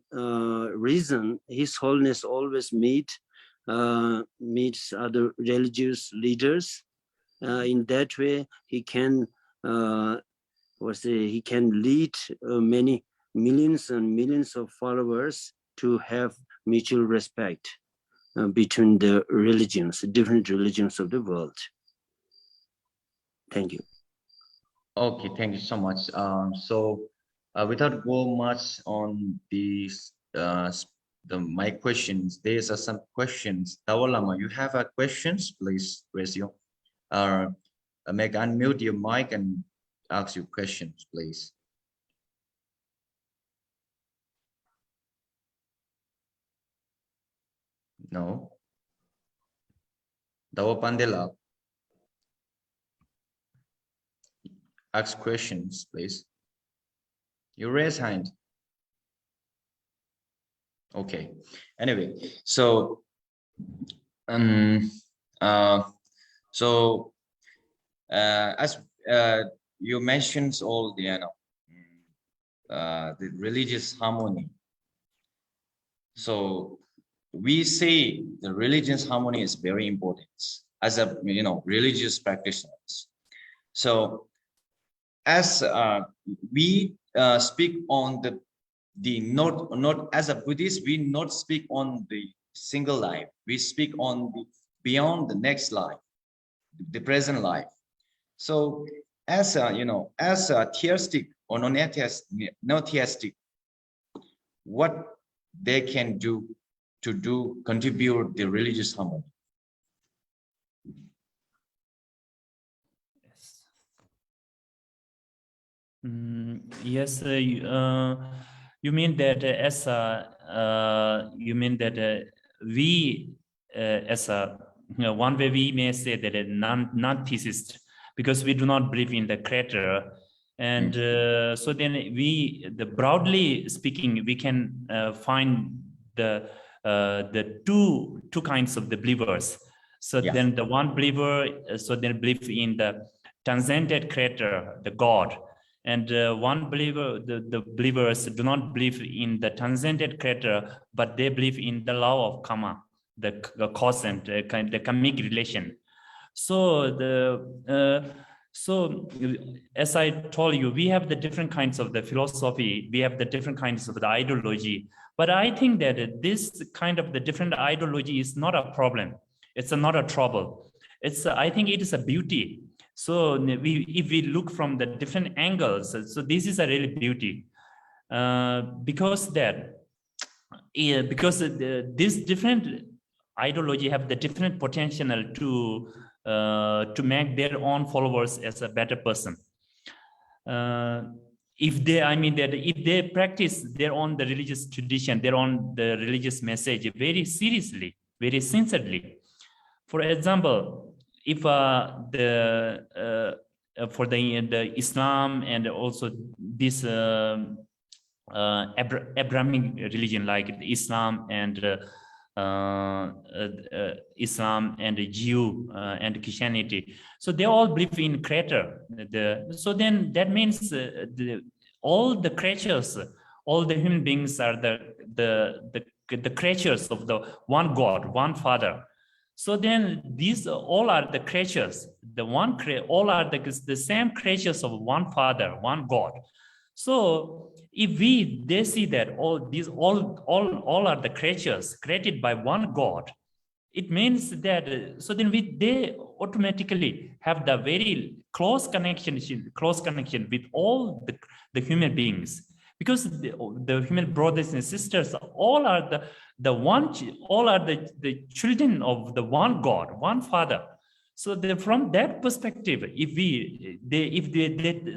reason His Holiness always meet meets other religious leaders. In that way, he can he can lead many millions and millions of followers to have mutual respect between the religions, different religions of the world. Thank you. Okay, thank you so much. Without go much on these my questions, there's some questions. Tawalama, you have questions? Please raise your make unmute your mic and ask your questions, please. No. Dawa Pandela, ask questions, please. You raise hand. Okay. Anyway, so as you mentioned all the the religious harmony. So we say the religious harmony is very important as a religious practitioners. So as we speak on the not as a Buddhist, we not speak on the single life. We speak on the beyond the next life, the present life. So as as a theistic or non-theistic, what they can do to contribute the religious harmony? Yes, you mean that as you mean that we as a one way we may say that a non-theist, because we do not believe in the creator, and so then broadly speaking, we can find the two kinds of the believers. So then the one believer, so they believe in the transcendent creator, the God. And one believer, the believers do not believe in the transcendent creator, but they believe in the law of karma, the cause and the karmic relation. So so as I told you, we have the different kinds of the philosophy, we have the different kinds of the ideology. But I think that this kind of the different ideology is not a problem. It's not a trouble. I think it is a beauty. So if we look from the different angles, so this is a really beauty, because this different ideology have the different potential to make their own followers as a better person. If they practice their own the religious tradition, their own the religious message very seriously, very sincerely. For example, if for the Islam and also this Abrahamic religion like Islam and Jew and Christianity, so they all believe in creator. So then that means all the creatures, all the human beings are the creatures of the one God, one Father. So then these all are the creatures, all are the same creatures of one Father, one God. So if they see that all are the creatures created by one God, it means that so then they automatically have the very close connection with all the human beings, because the human brothers and sisters all are the children of the one God, one Father. So from that perspective, if they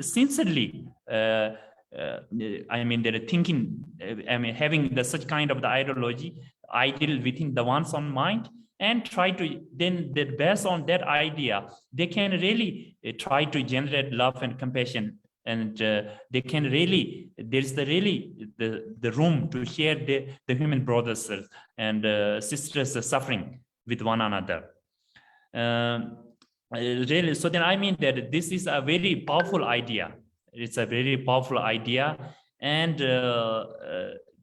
sincerely they're thinking, having such kind of the ideology, ideal within the one's own mind, and try to then based on that idea, they can really try to generate love and compassion, and they can really, there's the room to share the human brothers and sisters suffering with one another. Really, so then that this is a very powerful idea. It's a very powerful idea, and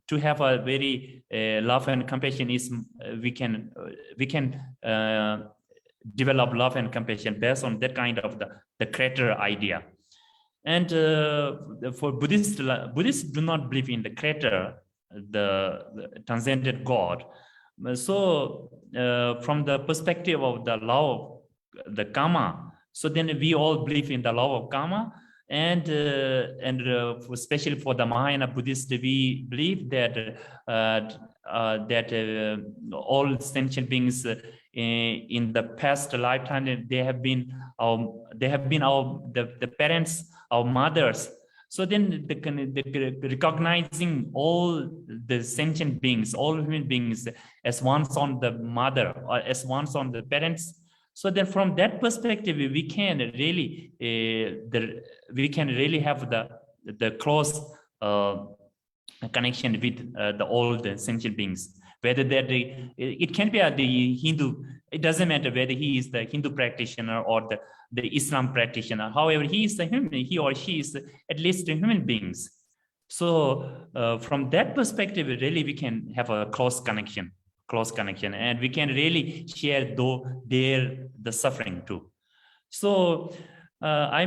to have a very love and compassion is we can develop love and compassion based on that kind of the creator idea. And for Buddhists do not believe in the creator, the transcendent God. So from the perspective of the law of the karma, so then we all believe in the law of karma, and especially for the Mahayana Buddhists, we believe that all sentient beings in the past lifetime, they have been the parents, our mothers. So then the recognizing all the sentient beings, all human beings as once on the mother or as once on the parents. So then from that perspective, we can really have the close connection with all the sentient beings. Whether it can be the Hindu, it doesn't matter whether he is the Hindu practitioner or the Islam practitioner. However, he is a human, he or she is at least a human beings. So from that perspective, really we can have a close connection, and we can really share the suffering too. So I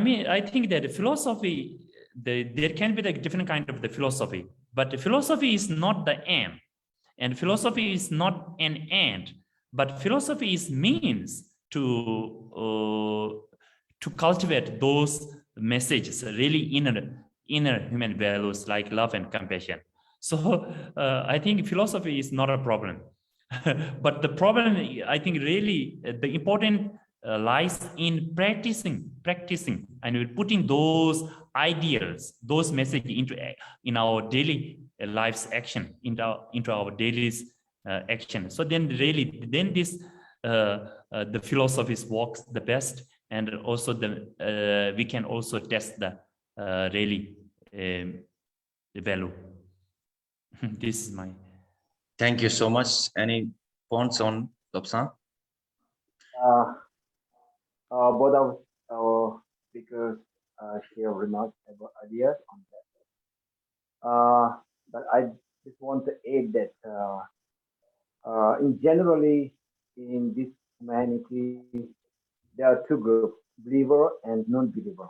think that the philosophy, there can be the different kind of the philosophy, but the philosophy is not the aim. And philosophy is not an end, but philosophy is means to cultivate those messages, really inner human values like love and compassion. So I think philosophy is not a problem, but the problem, I think, really the important lies in practicing, and putting those ideals, those messages in our daily life's action, into our daily action. So then this the philosophies works the best, and also we can also test the really the value. This is my. Thank you so much. Any points on Lobsang? Both of our speakers share remarks about ideas on that. But I just want to add that in generally in this humanity, there are two groups, believer and non-believer.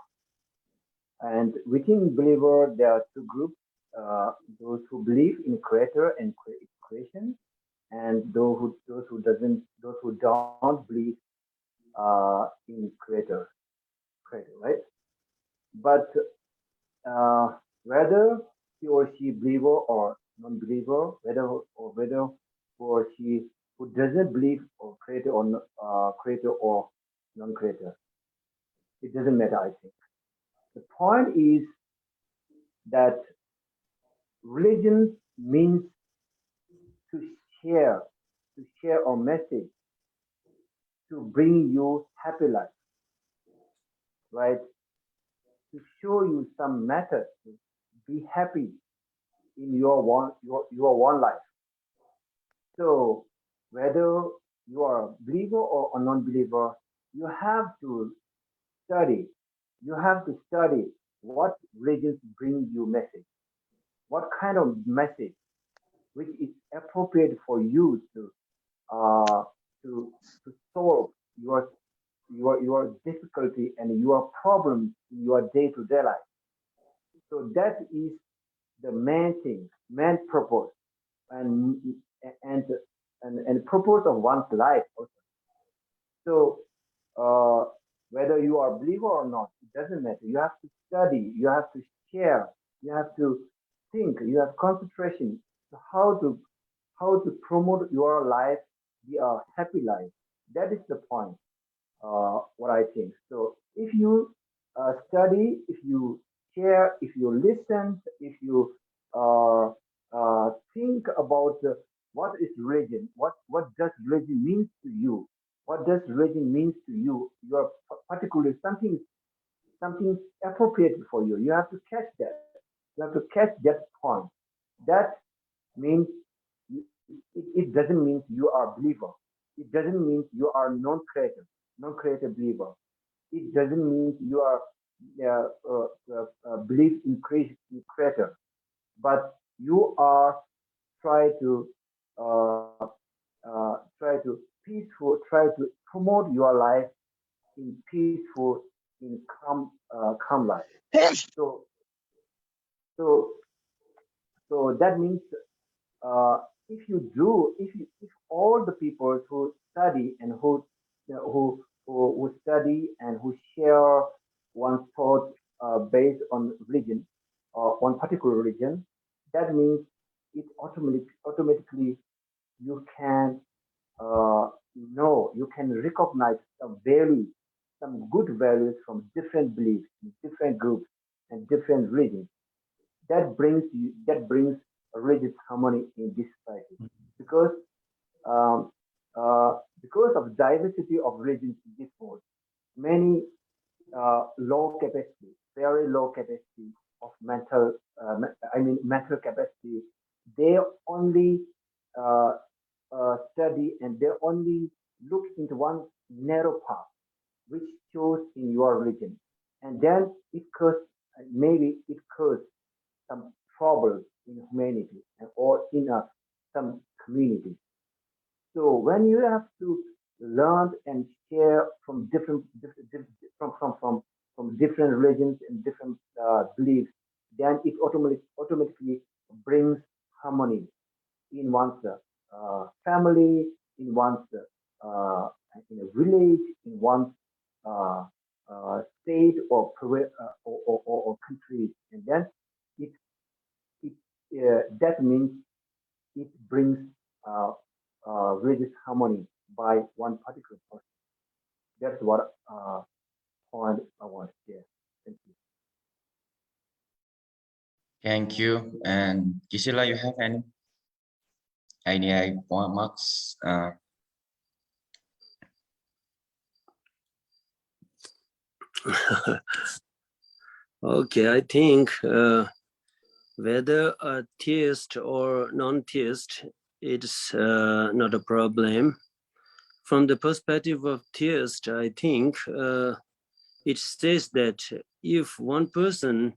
And within believer, there are two groups, those who believe in creator and creation, and those who don't believe in creator, right? But whether he or she believer or non-believer, whether he or she who doesn't believe or creator or non-creator, it doesn't matter, I think. The point is that religion means to share a message to bring you happy life, right? To show you some method to be happy in your one life. So whether you are a believer or a non-believer, you have to study. You have to study what religions bring you message, what kind of message which is appropriate for you to solve your difficulty and your problems in your day-to-day life. So that is the main thing, main purpose, and purpose of one's life also. So whether you are a believer or not, it doesn't matter. You have to study, you have to share, you have to think, you have concentration how to promote your life, be a happy life. That is the point. What I think. So if you study, if you share, if you listen, if you think about what is religion, what does religion mean to you, what does religion mean to you, your particularly something appropriate for you. You have to catch that. You have to catch that point. That means it doesn't mean you are a believer. It doesn't mean you are non-creator believer. It doesn't mean you are believe in creator, but you are try to try to promote your life in peaceful, in calm life. So so so that means if all the people who study and who you know, who study and who share one thought based on religion or one particular religion, that means it automatically you can know, you can recognize some values, some good values from different beliefs, different groups, and different religions. That brings religious harmony in this society, because um, because of diversity of religions in this world, many low capacity, very low capacity of mental capacity, they only uh, study and they only look into one narrow path which shows in your religion, and then maybe it causes some trouble in humanity or in some community. So when you have to learn and share from from different religions and different beliefs, then it automatically brings harmony in one's family, in one's in a village, in one's uh, state or country, and then it it that means it brings uh, religious harmony by one particular person. That's what point I want to share. Thank you. Thank you. And Gisela, you have any remarks? Okay, I think whether a theist or non-theist, it's not a problem. From the perspective of theist, I think it says that if one person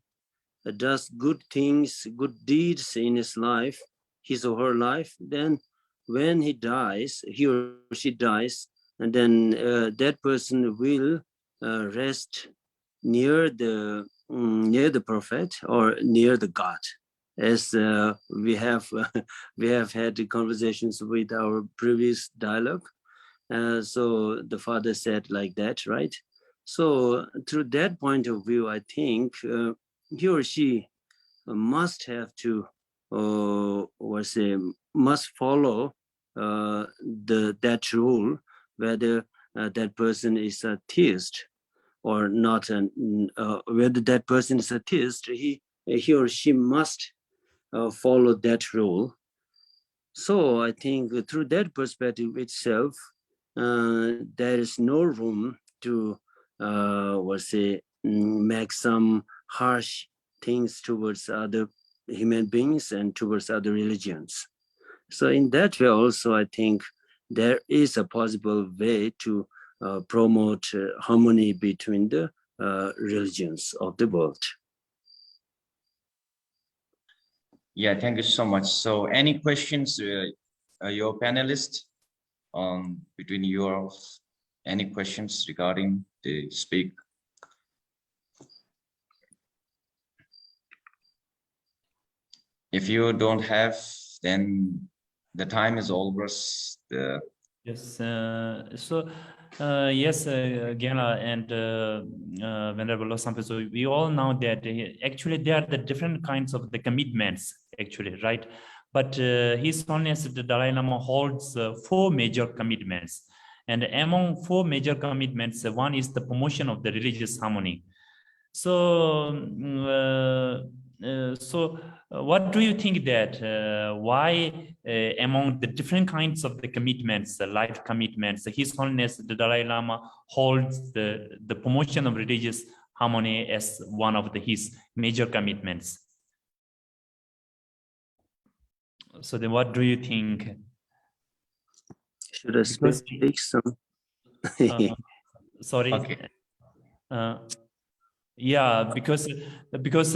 does good things, good deeds in his life, his or her life, then when he dies, he or she dies, and then that person will rest near the prophet or near the God, as we have had conversations with our previous dialogue. So the father said like that, right? So through that point of view, I think he or she must have to, must follow that rule, whether that person is a theist or not, whether that person is a theist, he or she must follow that rule. So I think through that perspective itself, there is no room to make some harsh things towards other human beings and towards other religions. So in that way also, I think there is a possible way to promote harmony between the religions of the world. Yeah, thank you so much. So any questions, your panelists, between yours, any questions regarding the speak? If you don't have, then the time is almost Yes. Yes, Gela and Venerable Losampe. So we all know that actually there are the different kinds of the commitments, actually, right? But His Holiness the Dalai Lama holds 4 major commitments. And among 4 major commitments, one is the promotion of the religious harmony. So, what do you think that why among the different kinds of the commitments, the life commitments, His Holiness the Dalai Lama holds the promotion of religious harmony as one of his major commitments? So then what do you think? Should I speak some? Sorry. Okay. Yeah, because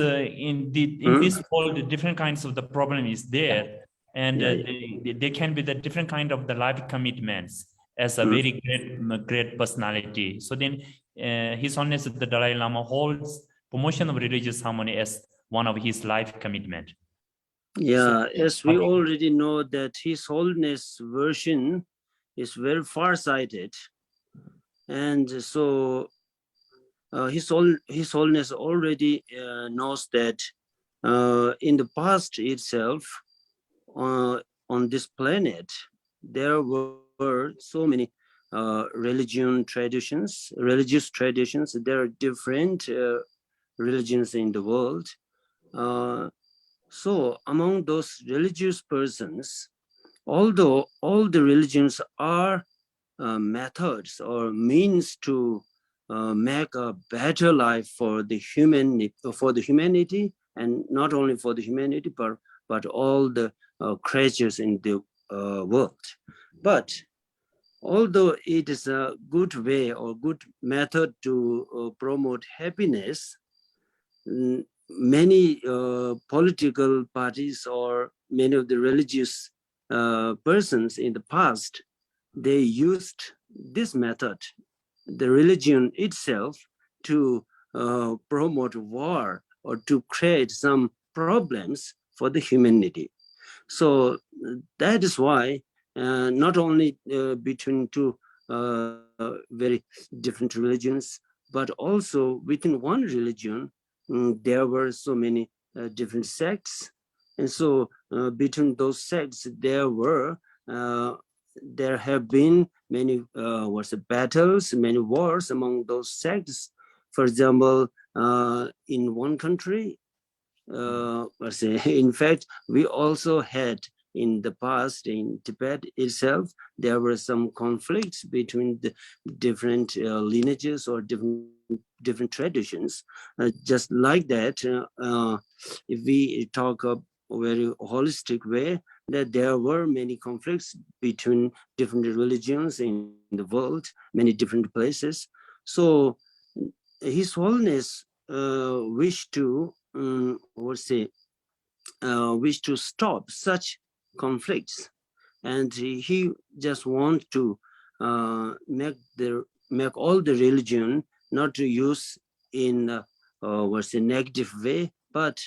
in this world, different kinds of the problem is there. And Yeah, they can be the different kind of the life commitments as a Mm. very great personality. So then His Holiness the Dalai Lama holds promotion of religious harmony as one of his life commitment. Yeah, as we Okay. already know that His Holiness version is very far-sighted, and so His Holiness already knows that in the past itself, on this planet, there were so many religious traditions. There are different religions in the world. So among those religious persons, although all the religions are methods or means to make a better life for the humanity, and not only for the humanity, but all the creatures in the world. But although it is a good way or good method to promote happiness, many political parties or many of the religious persons in the past, they used this method, the religion itself, to promote war or to create some problems for the humanity. So that is why not only between two very different religions, but also within one religion, there were so many different sects. And so between those sects, there have been many battles, many wars among those sects. For example, in one country, in fact, we also had in the past in Tibet itself, there were some conflicts between the different lineages or different traditions. Just like that, if we talk a very holistic way, that there were many conflicts between different religions in the world, many different places. So His Holiness wished to wish to stop such conflicts, and he just want to make all the religion not to use in negative way, but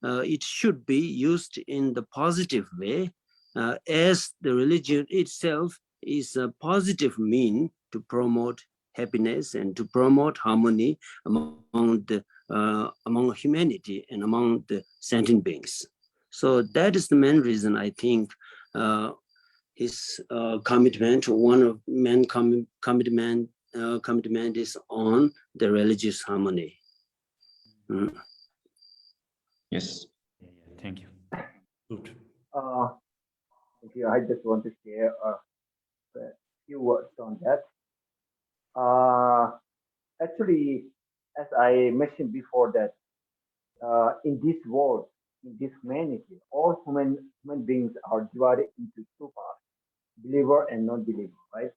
it should be used in the positive way, as the religion itself is a positive mean to promote happiness and to promote harmony among humanity and among the sentient beings. So that is the main reason I think his commitment, one of main commitment is on the religious harmony. Mm. Yes. Thank you. Good. Thank you. I just want to share a few words on that. Actually, as I mentioned before, that in this world, in this humanity, all human beings are divided into two parts: believer and non-believer, right?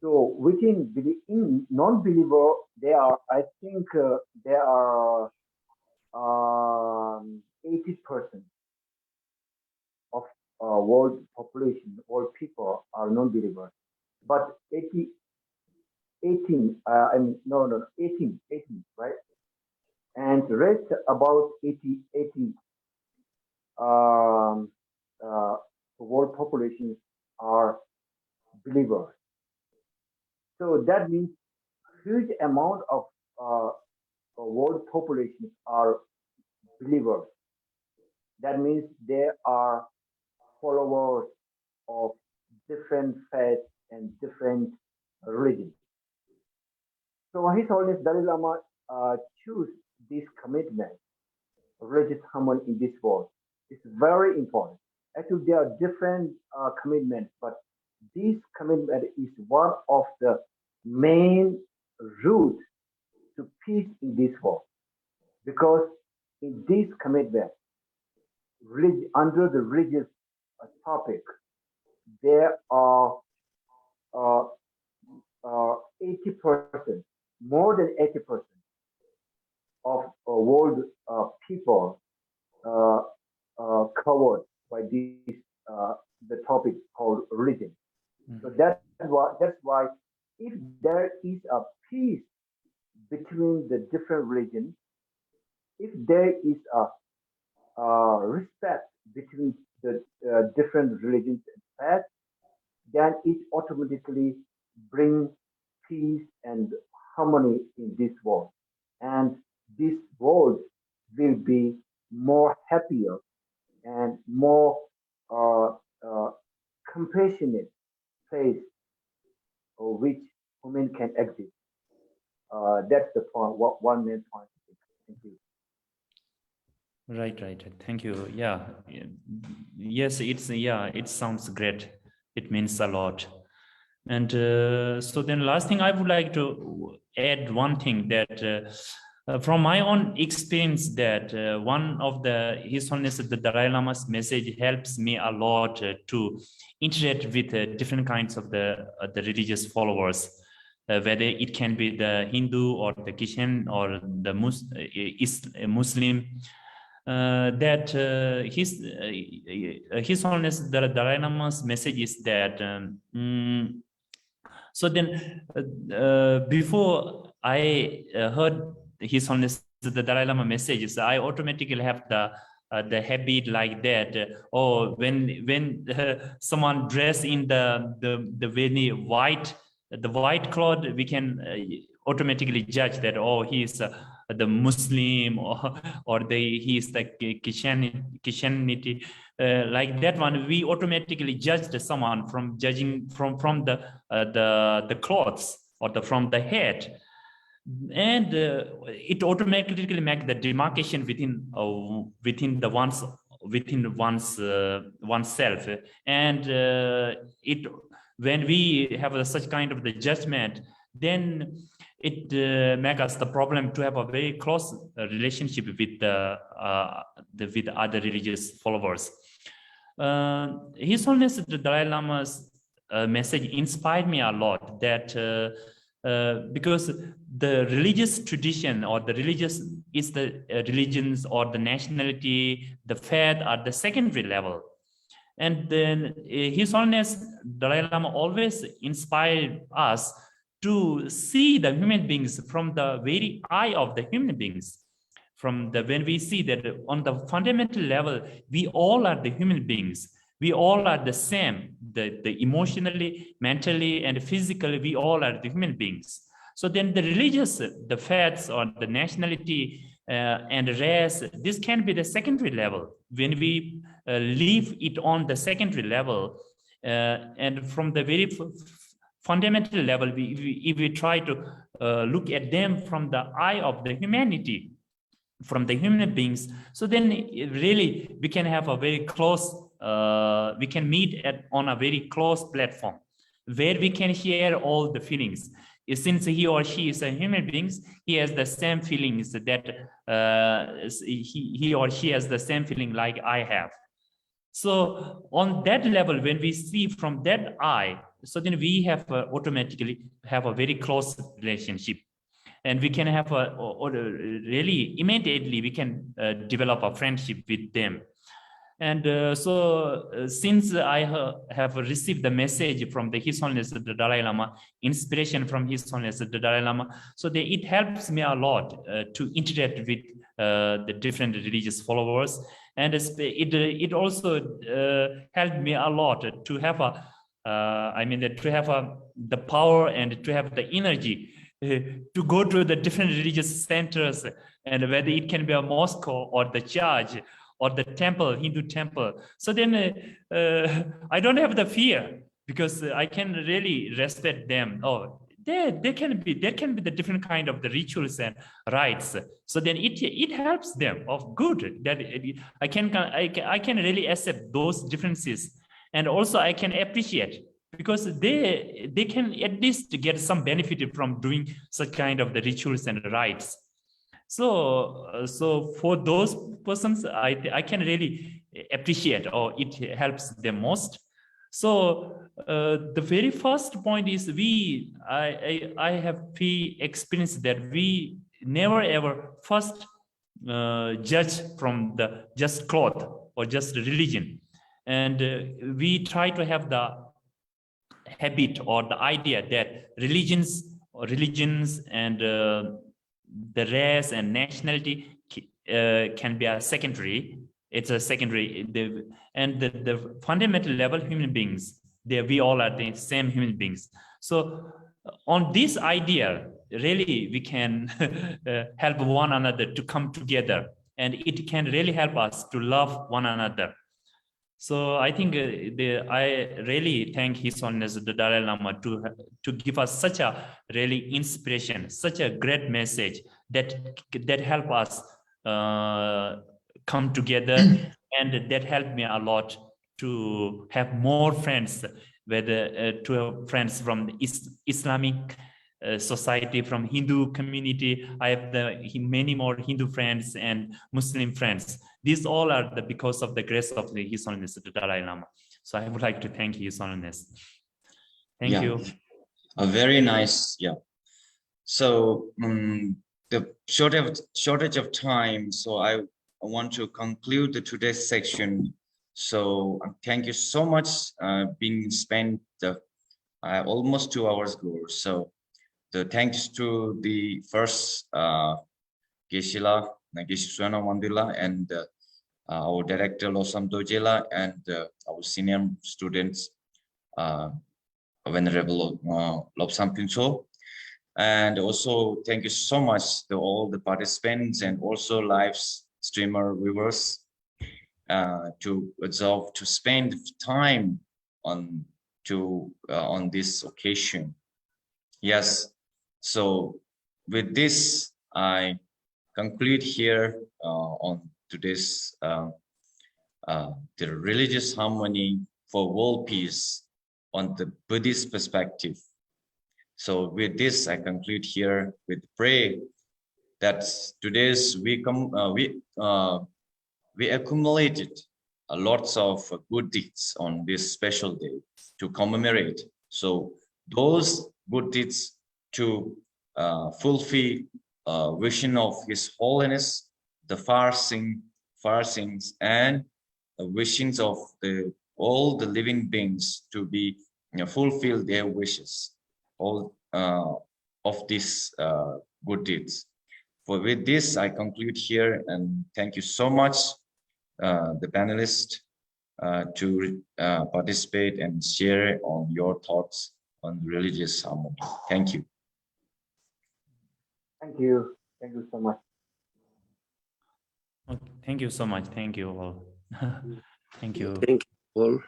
So within in non-believer, there are, I think, there are 80% of world population, world people are non-believers. But 18, I mean, no, 18, right? And the rest about 80 um, uh, world populations are believers. So that means huge amount of world populations are believers. That means there are followers of different faiths and different religions. So His Holiness Dalai Lama choose this commitment, religious harmony in this world. It's very important. Actually, there are different commitments, but this commitment is one of the main route to peace in this world. Because in this commitment, under the religious topic, there are uh, 80%, more than 80% of world people uh, covered by this the topic called religion. So Mhm. that's why if there is a peace between the different religions, if there is a respect between the different religions and faiths, then it automatically brings peace and harmony in this world. And this world will be more happier and more uh, uh, compassionate place which women can exist. That's the point. One main point. Thank you. Right, right. Thank you. Yeah. Yes, it sounds great. It means a lot. And so then last thing I would like to add one thing that from my own experience that one of His Holiness the Dalai Lama's message helps me a lot to interact with different kinds of the religious followers, whether it can be the Hindu or the Christian or the Muslim. That His Holiness the Dalai Lama's message is that so then before I heard His Holiness the Dalai Lama messages, I automatically have the habit like that. When someone dress in the very white cloth, we can automatically judge that he is the Muslim or he is the Christianity. Like that one, we automatically judge someone from judging from the clothes or from the head, and it automatically makes the demarcation within oneself, and it when we have such kind of the judgment, then it makes us the problem to have a very close relationship with with other religious followers. His Holiness the Dalai Lama's message inspired me a lot, that because the religious tradition or the religious is the religions or the nationality, the faith are the secondary level. And then His Holiness Dalai Lama always inspired us to see the human beings from the very eye of the human beings. When we see that on the fundamental level, we all are the human beings. We all are the same, the emotionally, mentally, and physically, we all are the human beings. So then the religious, the faiths or the nationality and race, this can be the secondary level. When we leave it on the secondary level, and from the very fundamental level, if we try to look at them from the eye of the humanity, from the human beings, so then really we can have a very close, we can meet on a very close platform where we can share all the feelings. Since he or she is a human being, he has the same feelings that he or she has the same feeling like I have. So on that level, when we see from that eye, so then we have automatically have a very close relationship, and we can have really immediately we can develop a friendship with them. And since I have received the message from His Holiness the Dalai Lama, inspiration from His Holiness the Dalai Lama, so it helps me a lot to interact with the different religious followers. And it also helped me a lot to have the power and to have the energy to go to the different religious centers, and whether it can be a mosque or the church or the temple, Hindu temple. So then I don't have the fear, because I can really respect them. There can be the different kind of the rituals and rites. So then it helps them of good, that I can really accept those differences, and also I can appreciate, because they can at least get some benefit from doing such kind of the rituals and rites. So for those persons, I can really appreciate, or it helps them most. So the very first point is I have experienced that we never ever first judge from the just cloth or just religion. And we try to have the habit or the idea that religions and the race and nationality can be a secondary. It's a secondary. The fundamental level human beings, we all are the same human beings. So on this idea, really we can help one another to come together, and it can really help us to love one another. So I think I really thank His Holiness the Dalai Lama to give us such a really inspiration, such a great message that help us come together, and that helped me a lot to have more friends, whether to have friends from the Islamic society, from Hindu community. I have many more Hindu friends and Muslim friends. These all are because of the grace of His Holiness the Dalai Lama. So I would like to thank His Holiness. Thank you. A very nice, yeah. So the shortage of time, so I want to conclude today's section. So thank you so much. Being spent almost 2 hours ago. So the thanks to the first Geshe-la Suana Mandila and our director Losam Dojela and our senior students, Venerable Lobsam Pinso. And also thank you so much to all the participants and also live streamer viewers to spend time on this occasion. Yes. So with this, I conclude here on today's the religious harmony for world peace on the Buddhist perspective. So with this, I conclude here with pray that today's we accumulated lots of good deeds on this special day to commemorate. So those good deeds to fulfill vision of His Holiness, the far things and visions of all the living beings to be fulfill their wishes. All of these good deeds. For with this, I conclude here and thank you so much, the panelists, to participate and share on your thoughts on religious harmony. Thank you. Thank you. Thank you so much. Okay, thank you so much. Thank you all. Thank you. Thank you all.